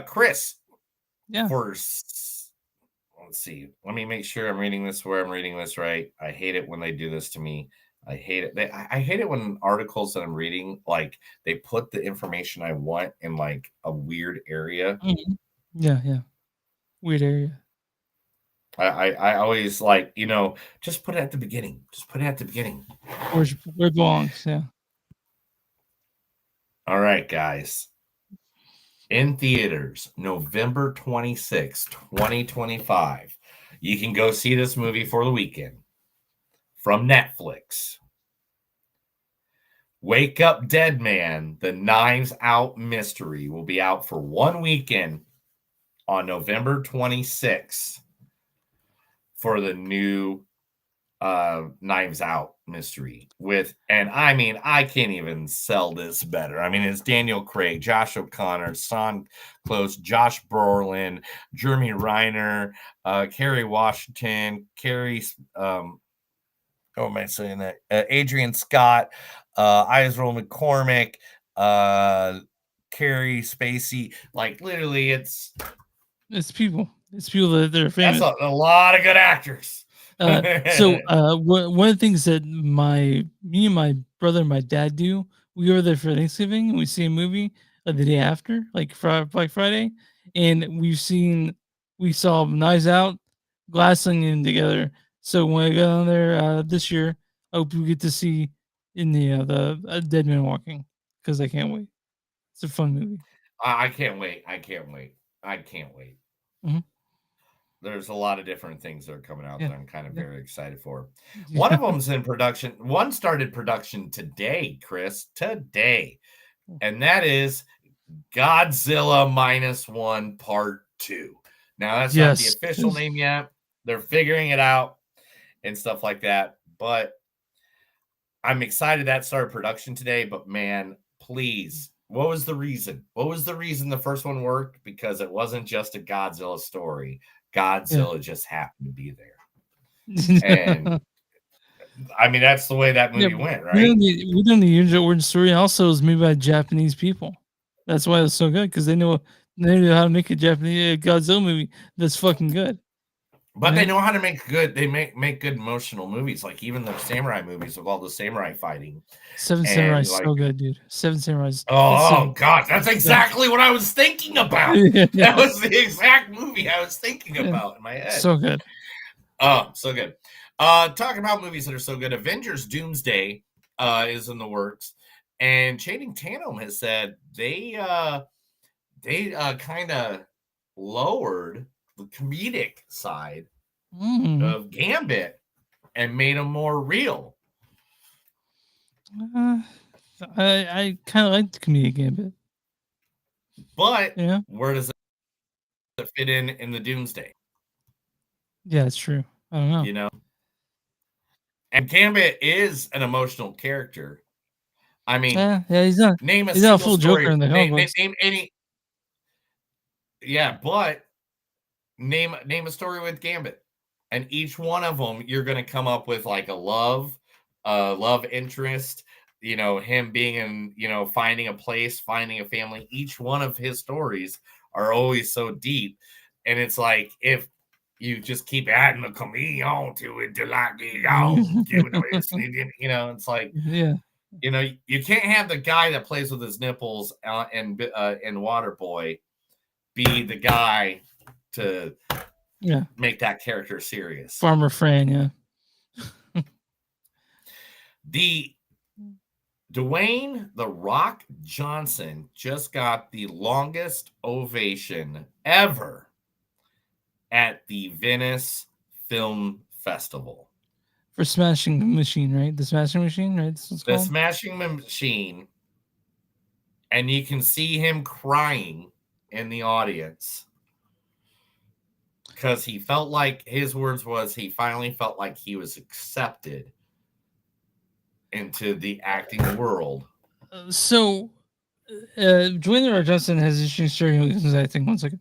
Chris. Yeah. Let's see. Let me make sure I'm reading this where I'm reading this right. I hate it when they do this to me. I hate it. I hate it when articles that I'm reading, like they put the information I want in like a weird area. Mm-hmm. Yeah. Weird area. I always like, just put it at the beginning. Just put it at the beginning. Where it belongs, yeah. All right, guys. In theaters, November 26, 2025. You can go see this movie for the weekend. From Netflix. Wake Up Dead Man, the Knives Out mystery will be out for 1 weekend on November 26th for the new Knives Out mystery and I can't even sell this better. I mean, it's Daniel Craig, Josh O'Connor, Son Close, Josh Brolin, Jeremy Reiner, Kerry Washington, Adrian Scott, Israel McCormick, Carrie Spacey. Like literally, it's people. It's people that are famous. That's a lot of good actors. So one of the things that me and my brother and my dad do, we were there for Thanksgiving and we see a movie the day after, like Friday, and we saw Knives Out, Glass Onion together. So when I got on there this year, I hope we get to see in the Dead Man Walking, because I can't wait. It's a fun movie. I can't wait. I can't wait. I can't wait. Mhm. There's a lot of different things that are coming out Yeah, that I'm kind of yeah. very excited for. One of them's in production. One started production today, Chris, today. And that is Godzilla -1 Part 2. Now, that's not the Yes. official name yet. They're figuring it out and stuff like that. But I'm excited that started production today. But man, please, what was the reason? What was the reason the first one worked? Because it wasn't just a Godzilla story. Godzilla just happened to be there. And I mean, that's the way that movie went, right? We don't need the origin story. Also, it was made by Japanese people. That's why it's so good, because they know how to make a Japanese Godzilla movie that's fucking good. But they know how to make good. They make good emotional movies, like even the samurai movies of all the samurai fighting. Seven And, Samurai is like, so good, dude. Seven Samurai. Oh God, that's exactly what I was thinking about. Yeah. That was the exact movie I was thinking Yeah. about in my head. So good. Oh, so good. Talking about movies that are so good, Avengers Doomsday is in the works, and Channing Tatum has said they kind of lowered the comedic side of Gambit and made him more real. I kind of like the comedic Gambit. But Yeah. where does it fit in the Doomsday? Yeah, it's true. I don't know. You know? And Gambit is an emotional character. I mean, Yeah, he's not. Name a He's not a single full story. Joker in the comic Name books. any. Yeah, but name a story with Gambit, and each one of them you're going to come up with like a love interest. You know, him being in, finding a place, finding a family. Each one of his stories are always so deep, and it's like if you just keep adding a comedian to it to like it all, it's like, Yeah. You can't have the guy that plays with his nipples in Waterboy be the guy to make that character serious. Farmer Fran, yeah. The Dwayne "The Rock" Johnson just got the longest ovation ever at the Venice Film Festival. For Smashing the Machine, right? The Smashing Machine, right? That's what it's The called? Smashing Machine, and you can see him crying in the audience because he felt like, his words was, he finally felt like he was accepted into the acting world. So, Dwayne The Rock Johnson has an interesting story. I think 1 second.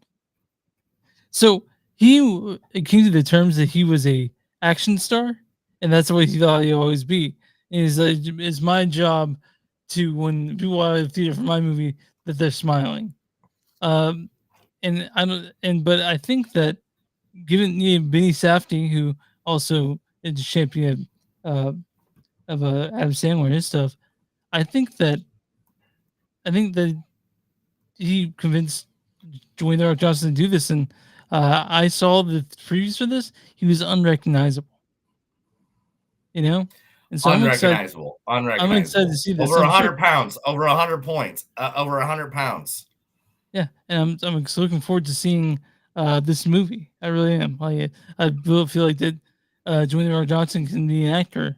So he came to the terms that he was a action star, and that's what he thought he'd always be. And he's like, it's my job to, when people are at the theater for my movie, that they're smiling. And I don't, but I think that given Benny Safdie, who also is a champion of Adam Sandler and his stuff, I think that he convinced Dwayne The Rock Johnson to do this, and I saw the previews for this. He was unrecognizable, and so Unrecognizable. I'm excited to see this. Over I'm 100 sure- pounds, over 100 points, over 100 pounds. Yeah, and I'm looking forward to seeing this movie. I really am. I feel like that Dwayne The Rock Johnson can be an actor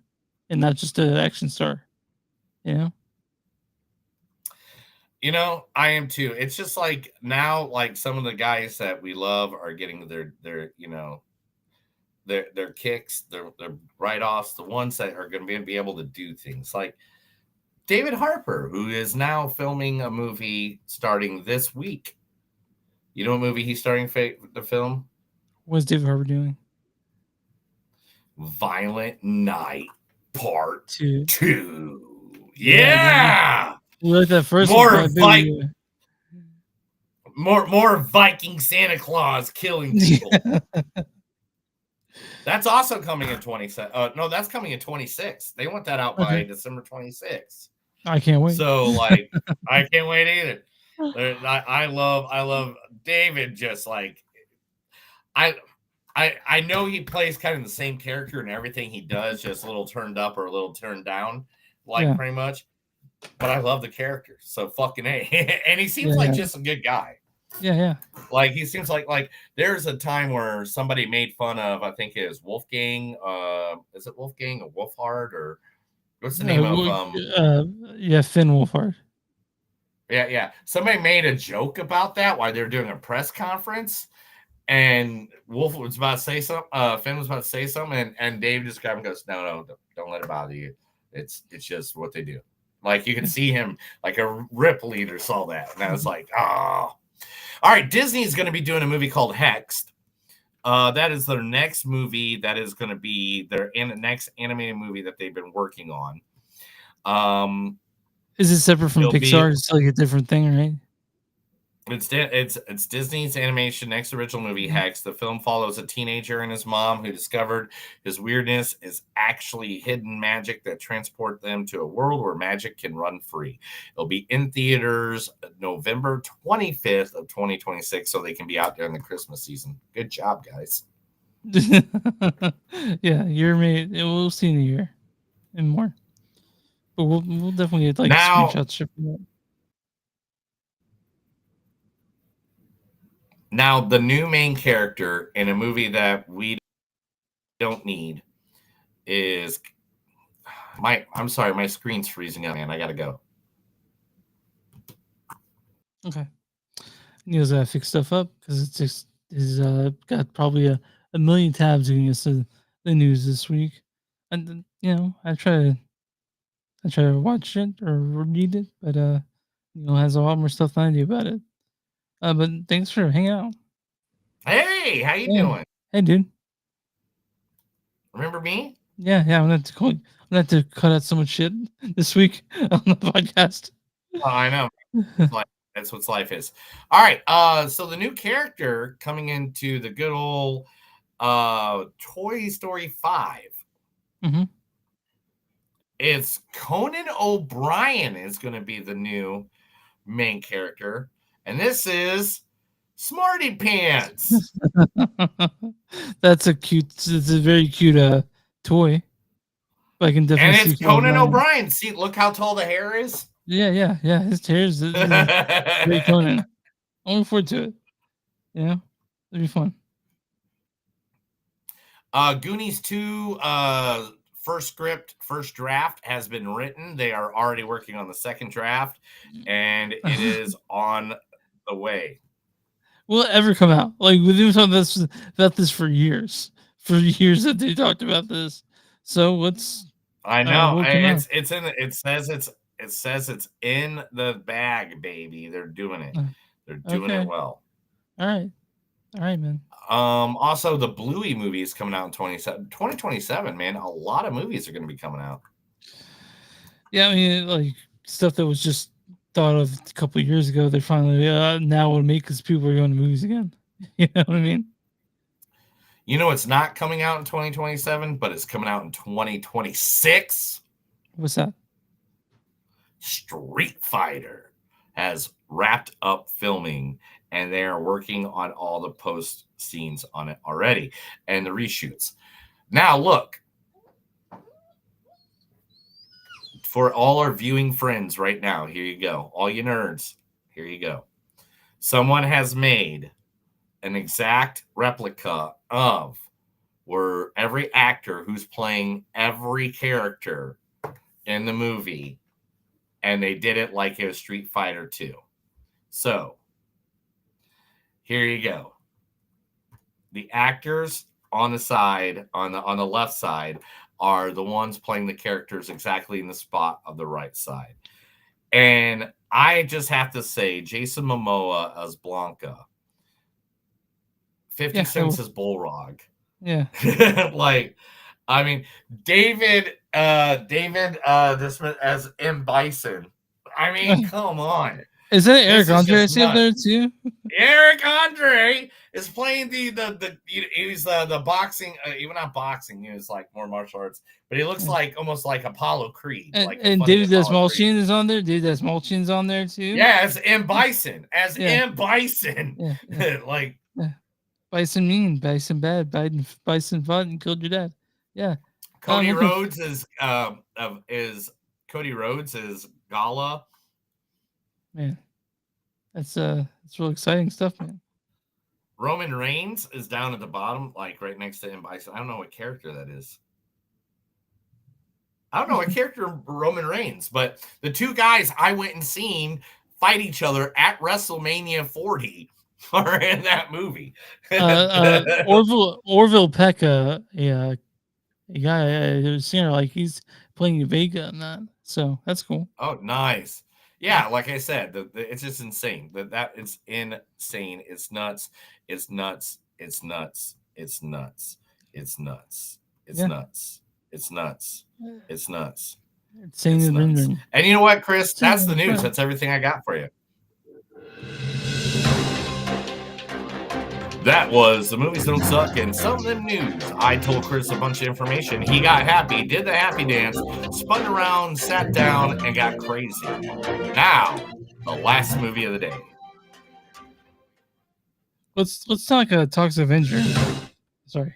and not just an action star. I am too. It's just like now, like some of the guys that we love are getting their kicks, their write-offs, the ones that are going to be able to do things like David Harper, who is now filming a movie starting this week. You know what movie he's starting to film? What's David Harper doing? Violent Night Part 2. Yeah. Yeah. You like that first more one? More Viking Santa Claus killing people. That's also coming in 27. No, that's coming in 26. They want that out by December 26th. I can't wait. So like, I can't wait either. I love David. Just like I I know he plays kind of the same character in everything he does, just a little turned up or a little turned down, like pretty much. But I love the character, so fucking A. And he seems like just a good guy. Yeah. Like he seems like there's a time where somebody made fun of, I think it was Wolfgang. Is it Wolfgang or Wolfhard or what's the name of Finn Wolfhard. Yeah. Somebody made a joke about that while they're doing a press conference. And Wolf was about to say something. Finn was about to say something, and Dave just grabbed him and goes, "No, don't let it bother you. It's just what they do." Like you can see him, like a rip leader saw that, and I was like, "Oh." All right, Disney's going to be doing a movie called Hexed. That is their next movie. That is going to be their next animated movie that they've been working on. Is it separate from Pixar? It's like a different thing, right? It's Disney's animation next original movie, Hex. The film follows a teenager and his mom who discovered his weirdness is actually hidden magic that transport them to a world where magic can run free. It'll be in theaters November 25th of 2026, so they can be out there in the Christmas season. Good job, guys. Yeah, you're made. We'll see in a year and more, but we'll definitely get like screenshots shipping out. Now, the new main character in a movie that we don't need is I'm sorry, my screen's freezing up, man. I gotta go. Okay. Neil's gotta fix stuff up because it's just got probably a million tabs getting us the news this week. And I try to watch it or read it, but Neil has a lot more stuff than I do about it. But thanks for hanging out. Hey, how you doing? Hey, dude. Remember me? Yeah. I'm gonna have to I'm gonna have to cut out so much shit this week on the podcast. Oh, I know. That's what life is. All right. So the new character coming into the good old Toy Story 5. Mm-hmm. It's Conan O'Brien is going to be the new main character, and this is Smarty Pants. It's a very cute toy. I can definitely and it's see Conan O'Brien. See, look how tall the hair is. Yeah. His hair is very Conan. I'm looking forward to it. Yeah, it'll be fun. Goonies 2 first draft has been written. They are already working on the second draft, and it is on the way. Will it ever come out? Like we've been talking about this for years. For years that they talked about this. So what's I know it says it's in the bag, baby. They're doing it. They're doing it well. All right, man. Also, the Bluey movie is coming out in 2027, man. A lot of movies are going to be coming out. Yeah, I mean, like stuff that was just thought of a couple of years ago. They finally now will make because people are going to movies again. You know what I mean? You know, it's not coming out in 2027, but it's coming out in 2026. What's that? Street Fighter has wrapped up filming, and they are working on all the post scenes on it already and the reshoots. Now, look, for all our viewing friends right now, here you go. All you nerds, here you go. Someone has made an exact replica of where every actor who's playing every character in the movie, and they did it like it was Street Fighter 2. So, here you go. The actors on the side, on the left side, are the ones playing the characters exactly in the spot of the right side. And I just have to say, Jason Momoa as Blanca, 50 Cent as Bullrog. Yeah. Like, I mean, David this as M. Bison. I mean, come on. Is that Eric Andre I see up there too? Eric Andre is playing he's the boxing, even not boxing, he was like more martial arts, but he looks like almost like Apollo Creed. And David Desmalchian is on there. David Desmalchian's on there too. Yeah, as M. Bison. M. Bison. Yeah. Like, Bison mean, Bison bad, Bison fought and killed your dad. Yeah. Cody looking Rhodes is Gala. Man, that's real exciting stuff, man. Roman Reigns is down at the bottom, like right next to him. Bison. I don't know what character that is. I don't know what character Roman Reigns, but the two guys I went and seen fight each other at WrestleMania 40 are in that movie. Orville Peck, a guy, a singer, like he's playing Vega in that, so that's cool. Oh, nice. Yeah, like I said, it's just insane. That it's insane. It's nuts. It's nuts. It's nuts. It's nuts. It's nuts. It's Yeah. nuts. It's nuts. It's nuts. It's saying It's the ring nuts. ring. And you know what, Chris? That's the Saying news. the- That's everything I got for you. That was The Movies Don't Suck and some of them news. I told Chris a bunch of information. He got happy, did the happy dance, spun around, sat down, and got crazy. Now, the last movie of the day. Let's talk Toxic Avenger. Sorry.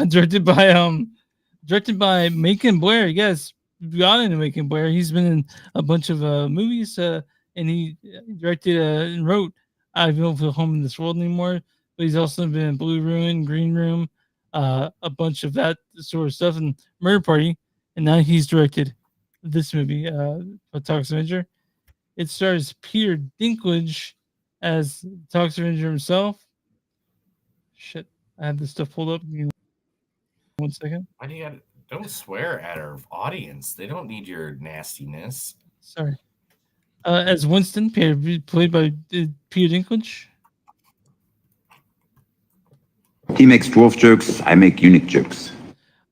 Directed by Macon Blair. Yes, got into Macon Blair. He's been in a bunch of movies, and he directed and wrote I Don't Feel Home in This World Anymore. But he's also been in Blue Ruin, Green Room, a bunch of that sort of stuff, and Murder Party. And now he's directed this movie, Toxic Avenger. It stars Peter Dinklage as Toxic Avenger himself. Shit, I have this stuff pulled up. Give me 1 second. Why do you gotta, don't swear at our audience. They don't need your nastiness. Sorry. As Winston, played by Peter Dinklage. He makes dwarf jokes, I make eunuch jokes.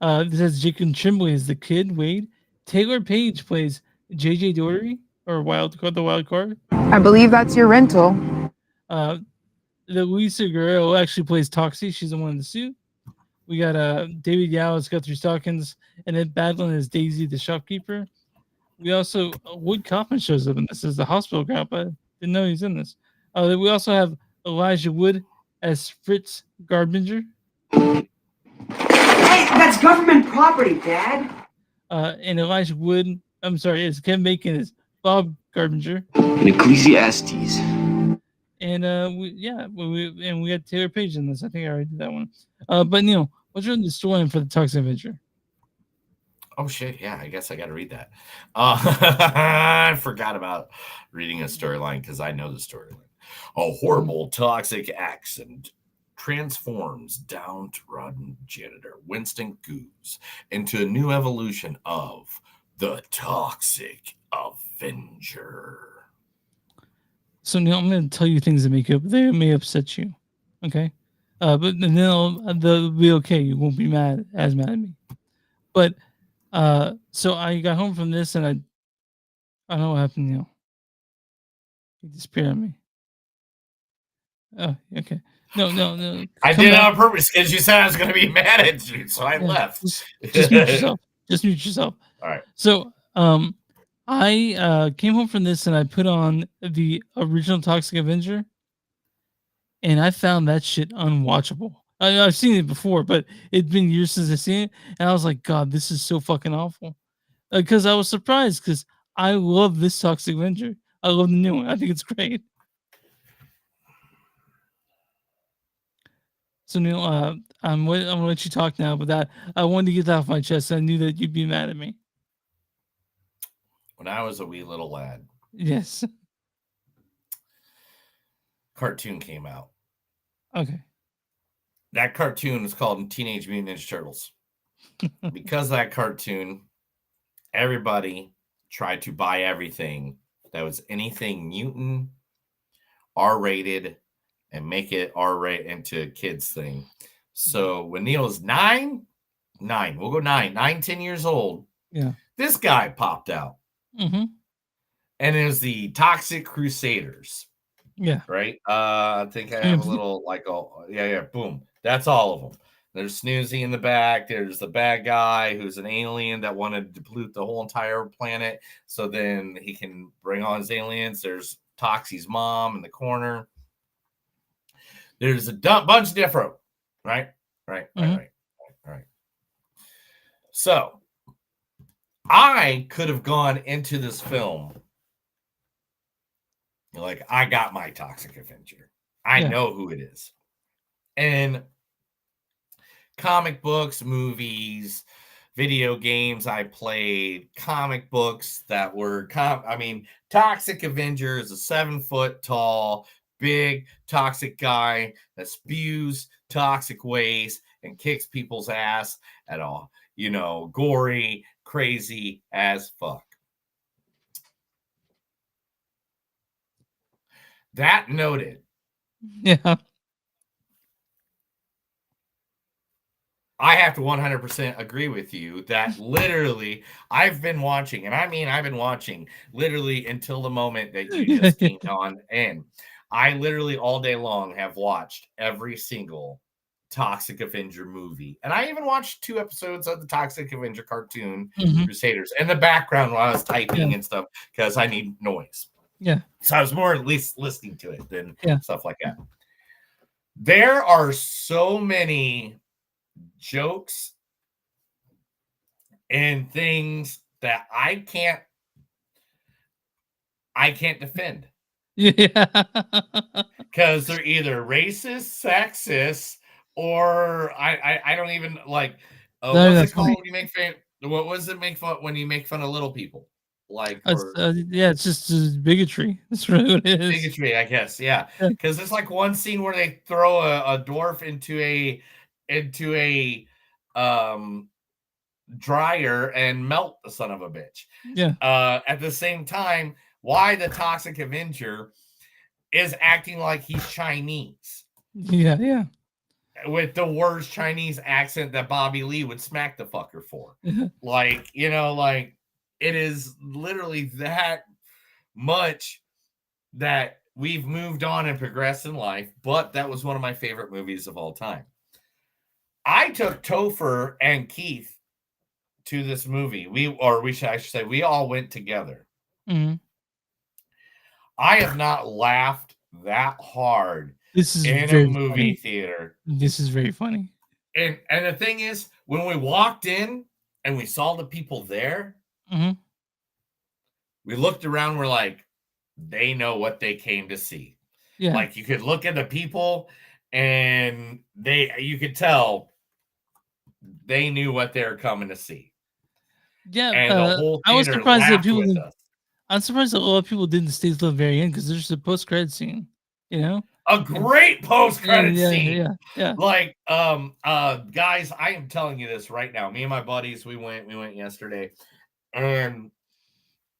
This has Jacob Tremblay as the kid, Wade. Taylor Page plays JJ Doherty, or the wild card. I believe that's your rental. Luisa Guerrero actually plays Toxie. She's the one in the suit. We got David Yao as Guthrie Stockings, and then Badland as Daisy, the shopkeeper. We also Wood Kaufman shows up in this as the hospital cop. I didn't know he's in this. We also have Elijah Wood as Fritz Garbinger. Hey, that's government property, Dad. And Elijah Wood, I'm sorry, as Kevin Bacon as Bob Garbinger. In Ecclesiastes. And we had Taylor Page in this. I think I already did that one. But Neil, what's really the storyline for the Toxic Avenger? Oh shit! Yeah, I guess I got to read that. I forgot about reading a storyline because I know the storyline. A horrible toxic accident transforms downtrodden janitor Winston Goose into a new evolution of the Toxic Avenger. So Neil, I'm going to tell you things that they may upset you, okay? But then they'll be okay. You won't be as mad at me. But so I got home from this and I don't know what happened, Neil. He disappeared on me. Oh, okay. No. I did it on purpose because you said I was going to be mad at you, so I left. Just mute yourself. Just mute yourself. All right. So I came home from this and I put on the original Toxic Avenger, and I found that shit unwatchable. I've seen it before, but it's been years since I've seen it, and I was like, God, this is so fucking awful. Because I was surprised because I love this Toxic Avenger. I love the new one. I think it's great. So Neil, I'm gonna let you talk now, but that I wanted to get that off my chest. I knew that you'd be mad at me. When I was a wee little lad, Yes. cartoon came out. Okay. That cartoon was called Teenage Mutant Ninja Turtles. Because of that cartoon, everybody tried to buy everything that was anything mutant, R-rated, and make it R-rated into a kids thing. So when Neil was 9, we'll go 10 years old. Yeah. This guy popped out. Mm-hmm. And it was the Toxic Crusaders. Yeah. Right? I think I have a little boom. That's all of them. There's Snoozy in the back. There's the bad guy who's an alien that wanted to pollute the whole entire planet. So then he can bring on his aliens. There's Toxie's mom in the corner. There's a bunch of different Right? Right. Mhm. Right. So I could have gone into this film like, I got my Toxic Avenger. I Yeah. know who it is. And comic books, movies, video games I played, comic books that were Toxic Avenger is a 7-foot tall, big toxic guy that spews toxic waste and kicks people's ass at all, gory, crazy as fuck. That noted, Yeah. I have to 100% agree with you that literally I've been watching, and I've been watching literally until the moment that you just came on in. I literally all day long have watched every single Toxic Avenger movie. And I even watched 2 episodes of the Toxic Avenger cartoon, Mhm. Crusaders, in the background while I was typing Yeah. and stuff because I need noise. Yeah. So I was more at least listening to it than Yeah. stuff like that. There are so many jokes and things that I can't defend Yeah. because they're either racist, sexist, or I don't even like. No, What's that's it called funny. when you make fun? What was it make fun when you make fun of little people? Like It's, or yeah, it's just bigotry. That's really what it is. bigotry, I guess. Yeah, Yeah. because there's like one scene where they throw a dwarf into a dryer and melt the son of a bitch. Yeah. At the same time, why the Toxic Avenger is acting like he's Chinese Yeah. Yeah. with the worst Chinese accent that Bobby Lee would smack the fucker for. Like, it is literally that much that we've moved on and progressed in life, but that was one of my favorite movies of all time. I took Topher and Keith to this movie. I should say, we all went together. Mhm. I have not laughed that hard This is in a very movie funny. theater. This is very funny. And the thing is, when we walked in and we saw the people there, Mhm. we looked around, we're like, they know what they came to see. Yeah. Like, you could look at the people and you could tell they knew what they were coming to see. Yeah. And the whole I was theater surprised that laughed people with didn't. us. I'm surprised that a lot of people didn't stay till the very end because there's a post-credit scene. You know, A great post-credit yeah, scene. Yeah. Like, guys, I am telling you this right now. Me and my buddies, we went yesterday, and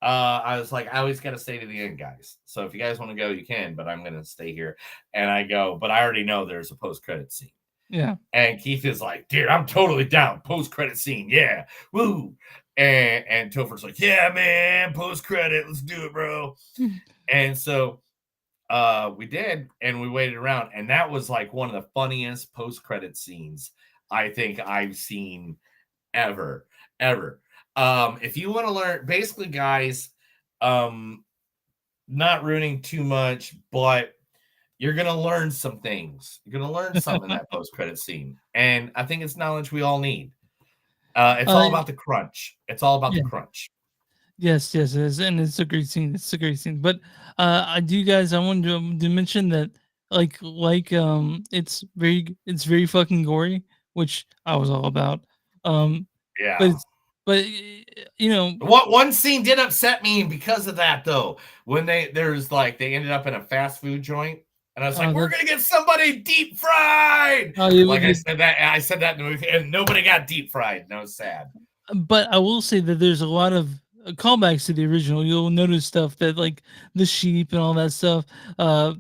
I was like, I always got to stay to the end, guys. So if you guys want to go, you can, but I'm gonna stay here. And I go, but I already know there's a post-credit scene. Yeah. And Keith is like, dude, I'm totally down. Post-credit scene, yeah, woo. And Topher's like, yeah, man, post-credit, let's do it, bro. And so we did, and we waited around, and that was like one of the funniest post-credit scenes I think I've seen ever. If you want to learn, basically, guys, not ruining too much, but you're gonna learn some things. You're gonna learn something in that post-credit scene, and I think it's knowledge we all need. It's all about the crunch. It's all about the yeah. crunch. Yes, and it's a great scene. It's a great scene. But I wanted to mention that it's very fucking gory, which I was all about. Yeah. But What one scene did upset me because of that though, when they ended up in a fast food joint, and I was like, we're gonna get somebody deep fried. I said that in the movie, and nobody got deep fried. And I was sad. But I will say that there's a lot of callbacks to the original. You'll notice stuff that like the sheep and all that stuff. There are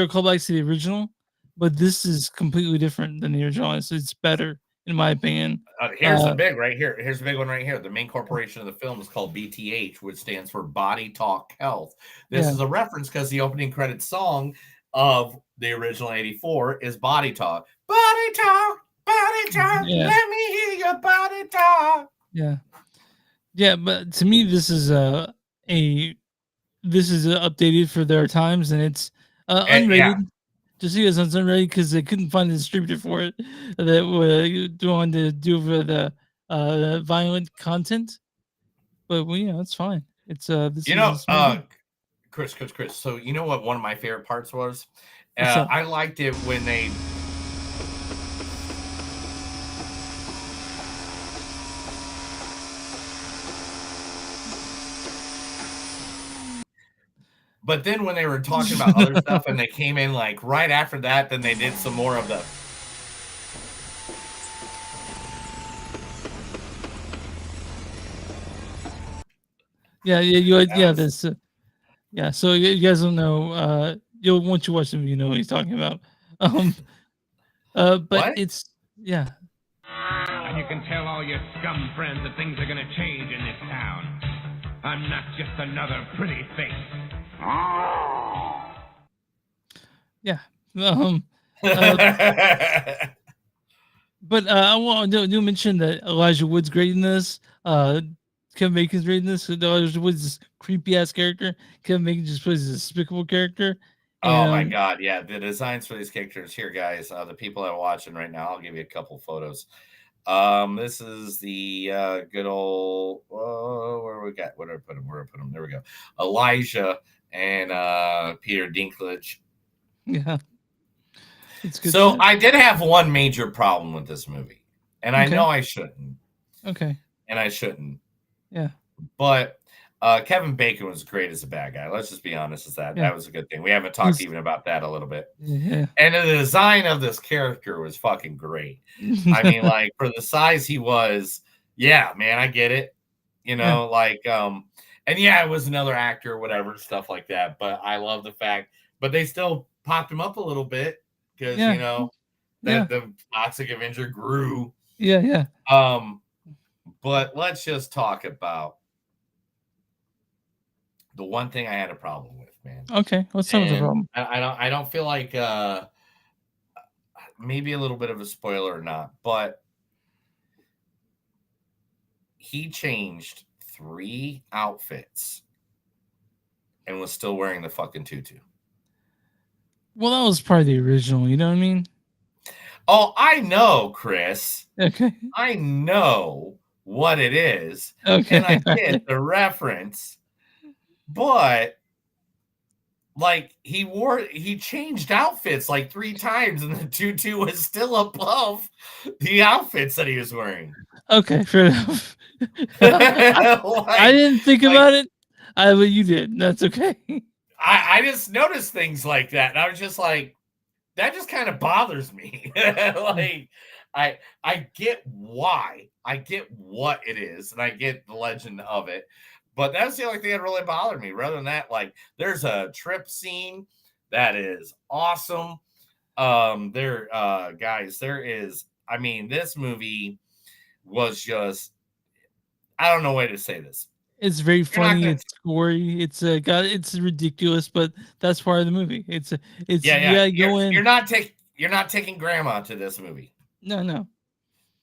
callbacks to the original, but this is completely different than the original. It's better in my opinion. Here's a big right here. Here's a big one right here. The main corporation of the film is called BTH, which stands for Body Talk Health. This is a reference because the opening credit song of the original '84 is Body Talk. Body Talk, Body Talk. Yeah. Let me hear your body talk. Yeah, but to me, this is updated for their times, and it's unrated. just so you guys know, it's not ready because they couldn't find a distributor for it that wanted to do for the violent content. But well, yeah, that's fine. It's this You is know, this movie. Chris. So you know what one of my favorite parts was? What's up? I liked it when they. But then when they were talking about other stuff and they came in like right after that, then they did some more of the. This. Yeah, so you guys don't know. You'll once you watch the movie, you know what he's talking about. But What? it's yeah. And you can tell all your scum friends that things are gonna change in this town. I'm not just another pretty face. Yeah. But I want to mention that Elijah Wood's great in this. Kevin Bacon's great in this. Elijah Wood's this creepy ass character. Kevin Bacon just plays a despicable character. Oh my god, yeah. The designs for these characters here, guys. The people that are watching right now, I'll give you a couple photos. This is the good old where we got where did I put him? There we go. Elijah and Peter Dinklage. Yeah. It's good So shit. I did have one major problem with this movie. And I Okay. know I shouldn't. Okay. And I shouldn't. Yeah. But Kevin Bacon was great as a bad guy. Let's just be honest as that. Yeah. That was a good thing. We haven't talked He's- even about that a little bit. Yeah. And the design of this character was fucking great. I mean, like for the size he was, yeah, man, I get it. You know, and yeah, it was another actor, whatever, stuff like that. But I love the fact, but they still popped him up a little bit because Yeah. you know the toxic Avenger grew. Yeah. But let's just talk about the one thing I had a problem with, man. Okay. What's up with the And problem? I don't feel like maybe a little bit of a spoiler or not, but he changed 3 outfits and was still wearing the fucking tutu. Well, that was part of the original. You know what I mean? Oh, I know, Chris. Okay. I know what it is. Okay. And I get the reference. But like he changed outfits like 3 times and the tutu was still above the outfits that he was wearing. Okay, fair enough. I didn't think about it. But you did. That's okay. I just noticed things like that. And I was just like, that just kind of bothers me. Like I get why. I get what it is, and I get the legend of it. But that's the only thing that really bothered me. Rather than that, like there's a trip scene that is awesome. Guys, there is, I mean, this movie was just, I don't know a way to say this. It's very You're not funny. gonna- It's gory. It's ridiculous, but that's part of the movie. It's Yeah. you gotta go in. You're not taking grandma to this movie. No.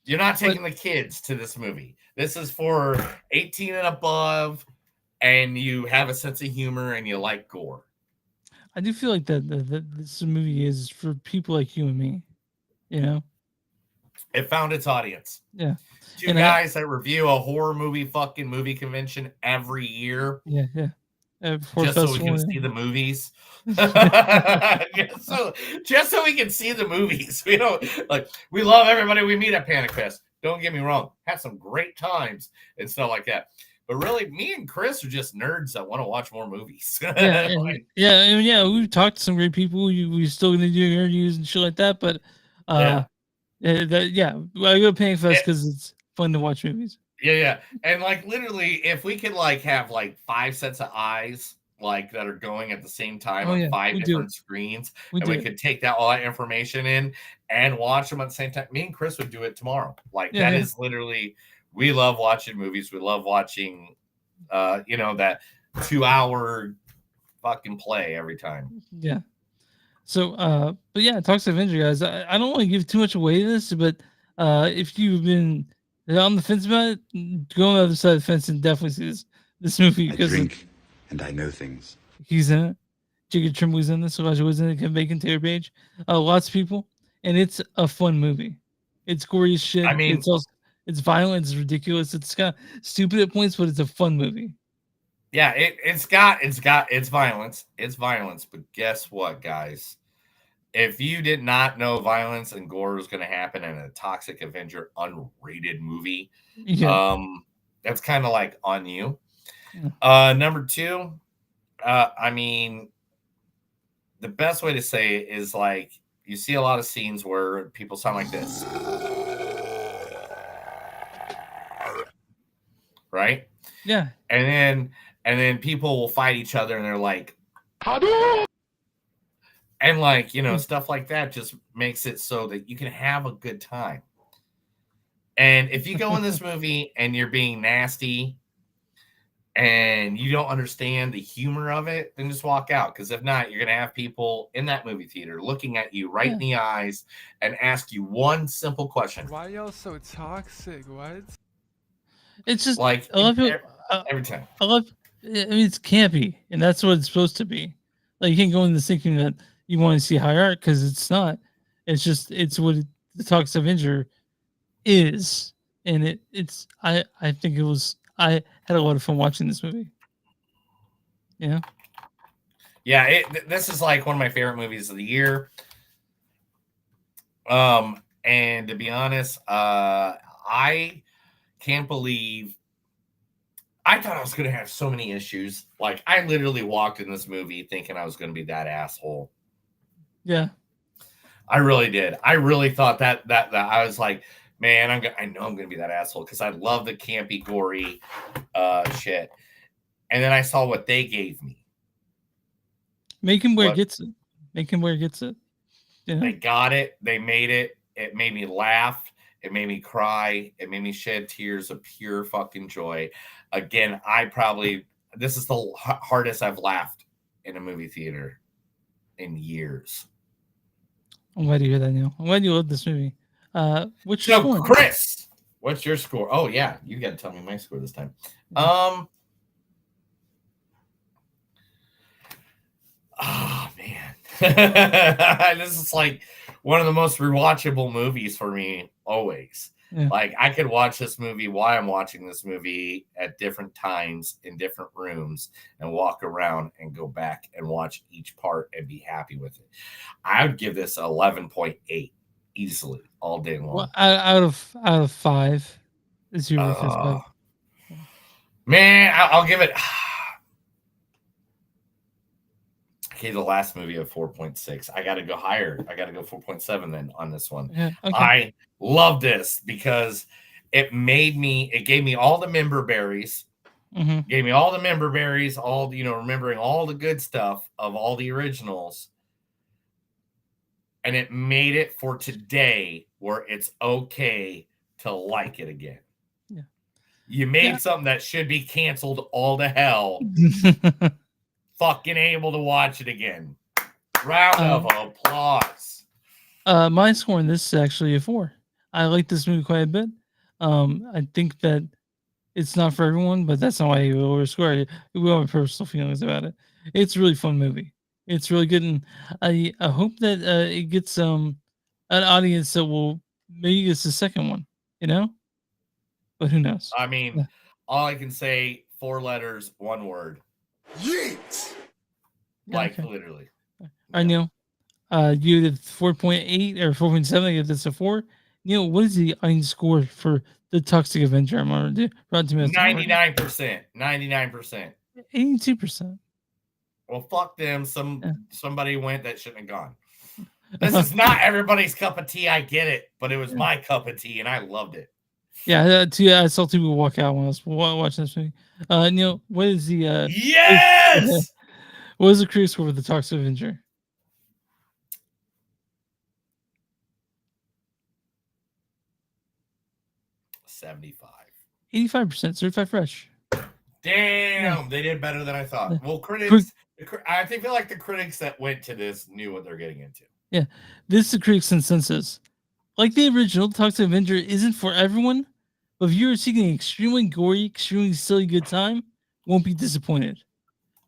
You're not taking the kids to this movie. This is for 18 and above, and you have a sense of humor and you like gore. I do feel like that this movie is for people like you and me. You know? It found its audience. Yeah. Two And guys that review a horror movie fucking movie convention every year. Yeah. Before Just so we festival, can yeah. see the movies. just so we can see the movies. We don't like we love everybody we meet at Panic Fest. Don't get me wrong. Had some great times and stuff like that. But really, me and Chris are just nerds that want to watch more movies. We've talked to some great people. We're still gonna do interviews and shit like that. But I go to Panic Fest because it's fun to watch movies. Yeah. And like literally, if we could like have like 5 sets of eyes like that are going at the same time on 5 different screens, and we could take all that information in and watch them at the same time. Me and Chris would do it tomorrow. Like that is literally, we love watching movies. We love watching that 2-hour fucking play every time. Yeah. So but yeah, talks to Avenger, guys. I don't want to give too much away to this, but if you've been on the fence about it, go on the other side of the fence and definitely see this movie I because drink and I know things. he's in it. Jacob Trimble was in this. Elijah was in it. Kevin Bacon, Taylor Page, lots of people, and it's a fun movie. It's gory as shit. I mean- it's also it's violent. It's ridiculous. It's kind of stupid at points, but it's a fun movie. Yeah, it's violence. It's violence. But guess what, guys? If you did not know violence and gore was going to happen in a Toxic Avenger unrated movie, Yeah. that's kind of like on you. Number two, I mean, the best way to say it is like you see a lot of scenes where people sound like this, right? Yeah. And then people will fight each other, and they're like, and like, you know, stuff like that just makes it so that you can have a good time. And if you go in this movie and you're being nasty and you don't understand the humor of it, then just walk out. Because if not, you're going to have people in that movie theater looking at you right in the eyes and ask you one simple question. Why y'all so toxic? What? It's just Like I love it every time. I mean, it's campy, and that's what it's supposed to be. Like, you can't go in the thinking that you want to see high art, because it's not. It's just what the Toxic Avenger is, and it's. I think it was. I had a lot of fun watching this movie. Yeah. Yeah, this is like one of my favorite movies of the year. And to be honest, I can't believe I thought I was going to have so many issues. Like, I literally walked in this movie thinking I was going to be that asshole. Yeah. I really did. I really thought that I was like, man, I know I'm going to be that asshole because I love the campy, gory shit. And then I saw what they gave me. Make him where it gets it. Make him where it gets it. You know? They got it. They made it. It made me laugh. It made me cry. It made me shed tears of pure fucking joy. Again, this is the hardest I've laughed in a movie theater in years. I'm glad to hear that, Neil. I'm glad you love this movie. What's your score? Chris, what's your score? Oh yeah, you got to tell me my score this time. Oh man, this is like one of the most rewatchable movies for me always. Yeah. Like, I could watch this movie while I'm watching this movie at different times in different rooms and walk around and go back and watch each part and be happy with it. I would give this 11.8 easily all day long. Well, out of 5 is your fifth five. Man, I'll give it. Okay, the last movie of 4.6. I got to go higher. I got to go 4.7 then on this one. Yeah, okay. I love this because it gave me all the member berries. Mm-hmm. Gave me all the member berries, all, you know, remembering all the good stuff of all the originals. And it made it for today where it's okay to like it again. Yeah. You made something that should be canceled all to hell. Fucking able to watch it again. Round of applause. My score in this is actually a 4. I like this movie quite a bit. I think that it's not for everyone, but that's not why I will score it. We all have personal feelings about it. It's a really fun movie. It's really good, and I hope that it gets an audience that will maybe get the second one. You know, but who knows? I mean, all I can say: 4 letters, 1 word. Yeet. Like, literally. I know. You did 4.8 or 4.7. I give this a 4. Neil, what is the audience score for the Toxic Avenger? I'm going to do 99%. 99%. 82%. Well, fuck them. Somebody went that shouldn't have gone. This is not everybody's cup of tea. I get it, but it was my cup of tea, and I loved it. Yeah, I saw 2 people walk out when I was watching this movie. Neil, what is the yes? What is the critic score for the Toxic Avenger? 75. 85%, certified fresh. Damn, they did better than I thought. Well, critics, I think feel like the critics that went to this knew what they're getting into. Yeah, this is the critics' consensus. Like the original, Toxic Avenger isn't for everyone, but if you're seeking an extremely gory, extremely silly good time, won't be disappointed.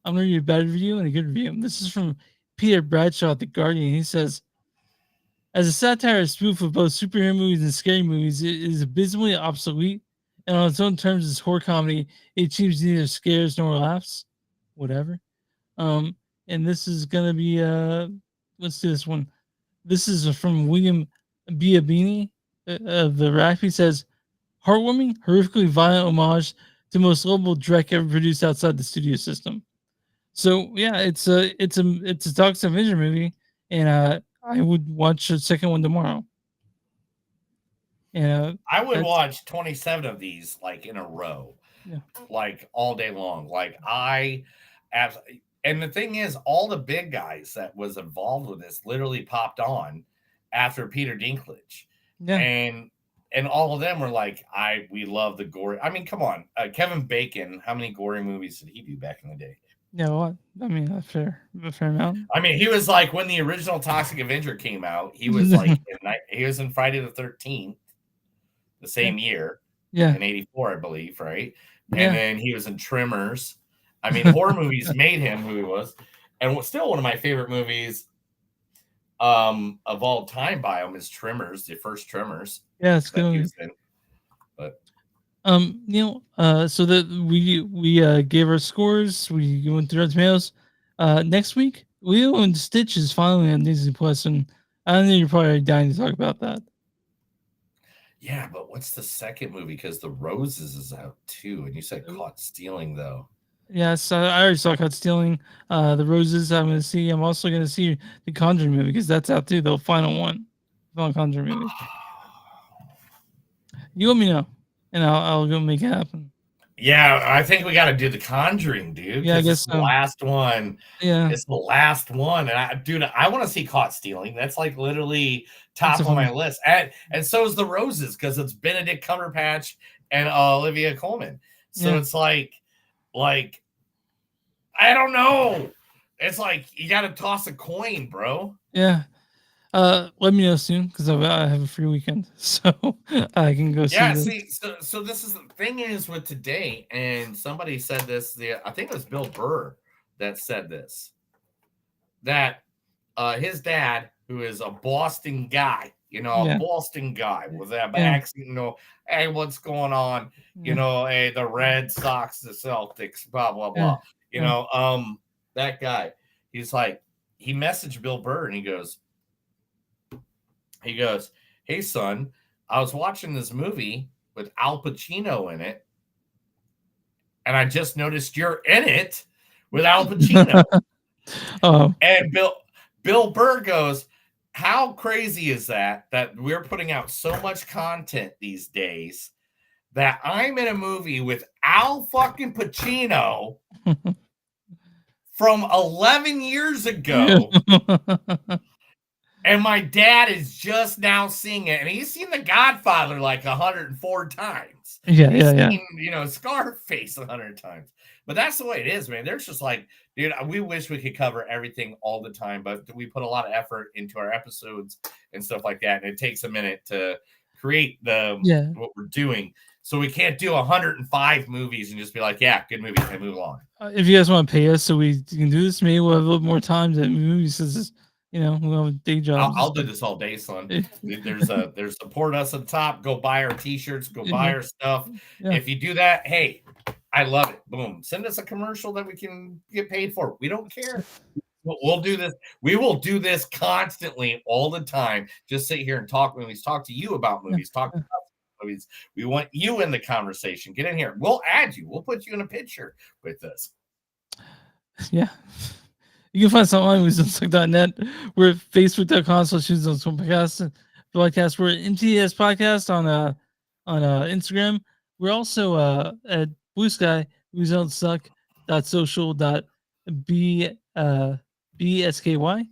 I'm going to read a bad review and a good review. This is from Peter Bradshaw at The Guardian. He says, as a satire spoof of both superhero movies and scary movies, it is abysmally obsolete, and on its own terms, as horror comedy, it achieves neither scares nor laughs. Whatever. And this is gonna be let's do this one. This is from William Biabini of the Rack. He says, heartwarming, horrifically violent homage to the most lovable Drek ever produced outside the studio system. So yeah, it's a Doctor Avenger movie, and I would watch the second one tomorrow. And I would that's- watch 27 of these like in a row, Yeah. like all day long. Like and the thing is, all the big guys that was involved with this literally popped on after Peter Dinklage, Yeah. and all of them were like, we love the gory. I mean, come on, Kevin Bacon. How many gory movies did he do back in the day? Yeah, what? I mean, a fair amount. I mean, he was like when the original Toxic Avenger came out. He was like he was in Friday the 13th, the same year. Yeah. In '84, I believe, right? And Yeah. then he was in Tremors. I mean, horror movies made him who he was, and still one of my favorite movies of all time by him is Tremors, the first Tremors. Yeah, it's that he good. was in. But so that we gave our scores, we went through our tomatoes. Next week, Leo and Stitch is finally on Disney Plus, and I know you're probably dying to talk about that. yeah, but what's the second movie? Because The Roses is out too, and you said Caught Stealing though. Yes, I already saw Caught Stealing. The Roses, I'm going to see. I'm also going to see the Conjuring movie because that's out too, the final one. Final Conjuring movie. You let me know, and I'll go make it happen. Yeah, I think we got to do The Conjuring, dude. Yeah, I 'cause guess it's the so. last one. Yeah. It's the last one, and I want to see Caught Stealing. That's like literally top That's on a my fun- list, and so is The Roses because it's Benedict Cumberbatch and Olivia Colman. So Yeah. it's like I don't know. It's like you got to toss a coin, bro. Yeah. Let me know soon because I have a free weekend, so I can go see. Yeah, this. see, so this is the thing is with today, and somebody said this. I think it was Bill Burr that said this. That his dad, who is a Boston guy, a Yeah. Boston guy with that Yeah. accent, hey, what's going on? Yeah. Hey, the Red Sox, the Celtics, blah blah Yeah. blah. That guy, he's like, he messaged Bill Burr and he goes, hey son, I was watching this movie with Al Pacino in it, and I just noticed you're in it with Al Pacino. Oh, And Bill Burr goes, how crazy is that we're putting out so much content these days that I'm in a movie with Al fucking Pacino from 11 years ago, and my dad is just now seeing it, and he's seen The Godfather like 104 times. Yeah, He's yeah. seen, Scarface 100 times. But that's the way it is, man. There's just like, dude, we wish we could cover everything all the time, but we put a lot of effort into our episodes and stuff like that, and it takes a minute to create what we're doing. So we can't do 105 movies and just be like, yeah, good movie, and move along. If you guys want to pay us so we can do this, maybe we'll have a little more time to movies. We'll have day jobs. I'll do this all day, son. There's support us at the top. Go buy our t-shirts. Go buy our stuff. Yeah. If you do that, hey, I love it. Boom. Send us a commercial that we can get paid for. We don't care. We'll do this. We will do this constantly all the time. Just sit here and talk movies. Talk to you about movies. Talk about movies. We want you in the conversation. Get in here. We'll add you. We'll put you in a picture with us. Yeah. You can find us online at wisdomsuck.net. We're at facebook.com/podcast. We're at MTS Podcast on Instagram. We're also at Blue Sky, wisdomsuck.social.bsky.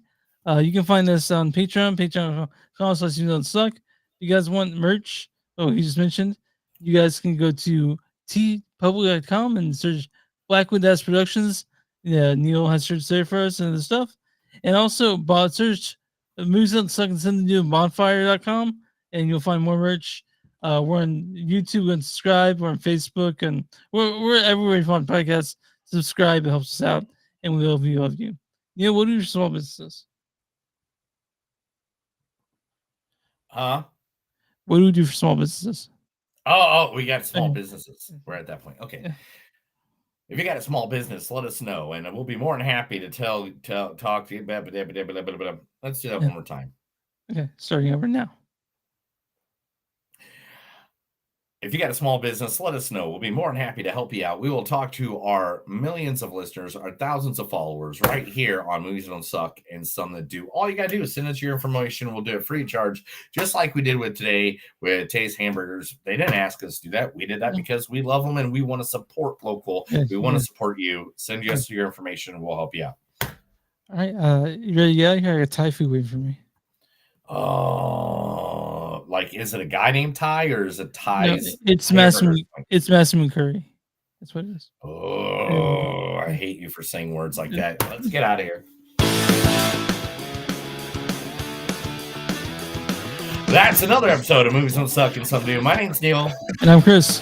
You can find us on patreon.com/wisdomsuck. If you guys want merch, he just mentioned, you guys can go to tpublic.com and search Blackwood Dash Productions. Yeah, Neil has searched there for us and the stuff. And also search Movies Don't Suck and send to bonfire.com and you'll find more merch. We're on YouTube and subscribe. We're on Facebook and we're everywhere you find podcasts. Subscribe, it helps us out. and we love you. Neil, what are your small businesses? Huh? What do we do for small businesses? Oh, we got small Okay. businesses. We're at that point. Okay. Yeah. If you got a small business, let us know, and we'll be more than happy to talk to you. Let's do that Yeah. one more time. Okay, starting over now. If you got a small business, let us know. We'll be more than happy to help you out. We will talk to our millions of listeners, our thousands of followers right here on Movies Don't Suck and Some That Do. All you got to do is send us your information. We'll do it free of charge, just like we did with today with Tay's Hamburgers. They didn't ask us to do that. We did that because we love them and we want to support local. Yes, we want to yes. support you. Send us your information and we'll help you out. All right, you ready? Yeah, you got a Thai food waiting for me. Like, is it a guy named Ty or is it No, Ty's? it's Massaman. It's Massaman Curry. That's what it is. Oh, I hate you for saying words like that. Let's get out of here. That's another episode of Movies Don't Suck and Some Do. My name's Neil. And I'm Chris.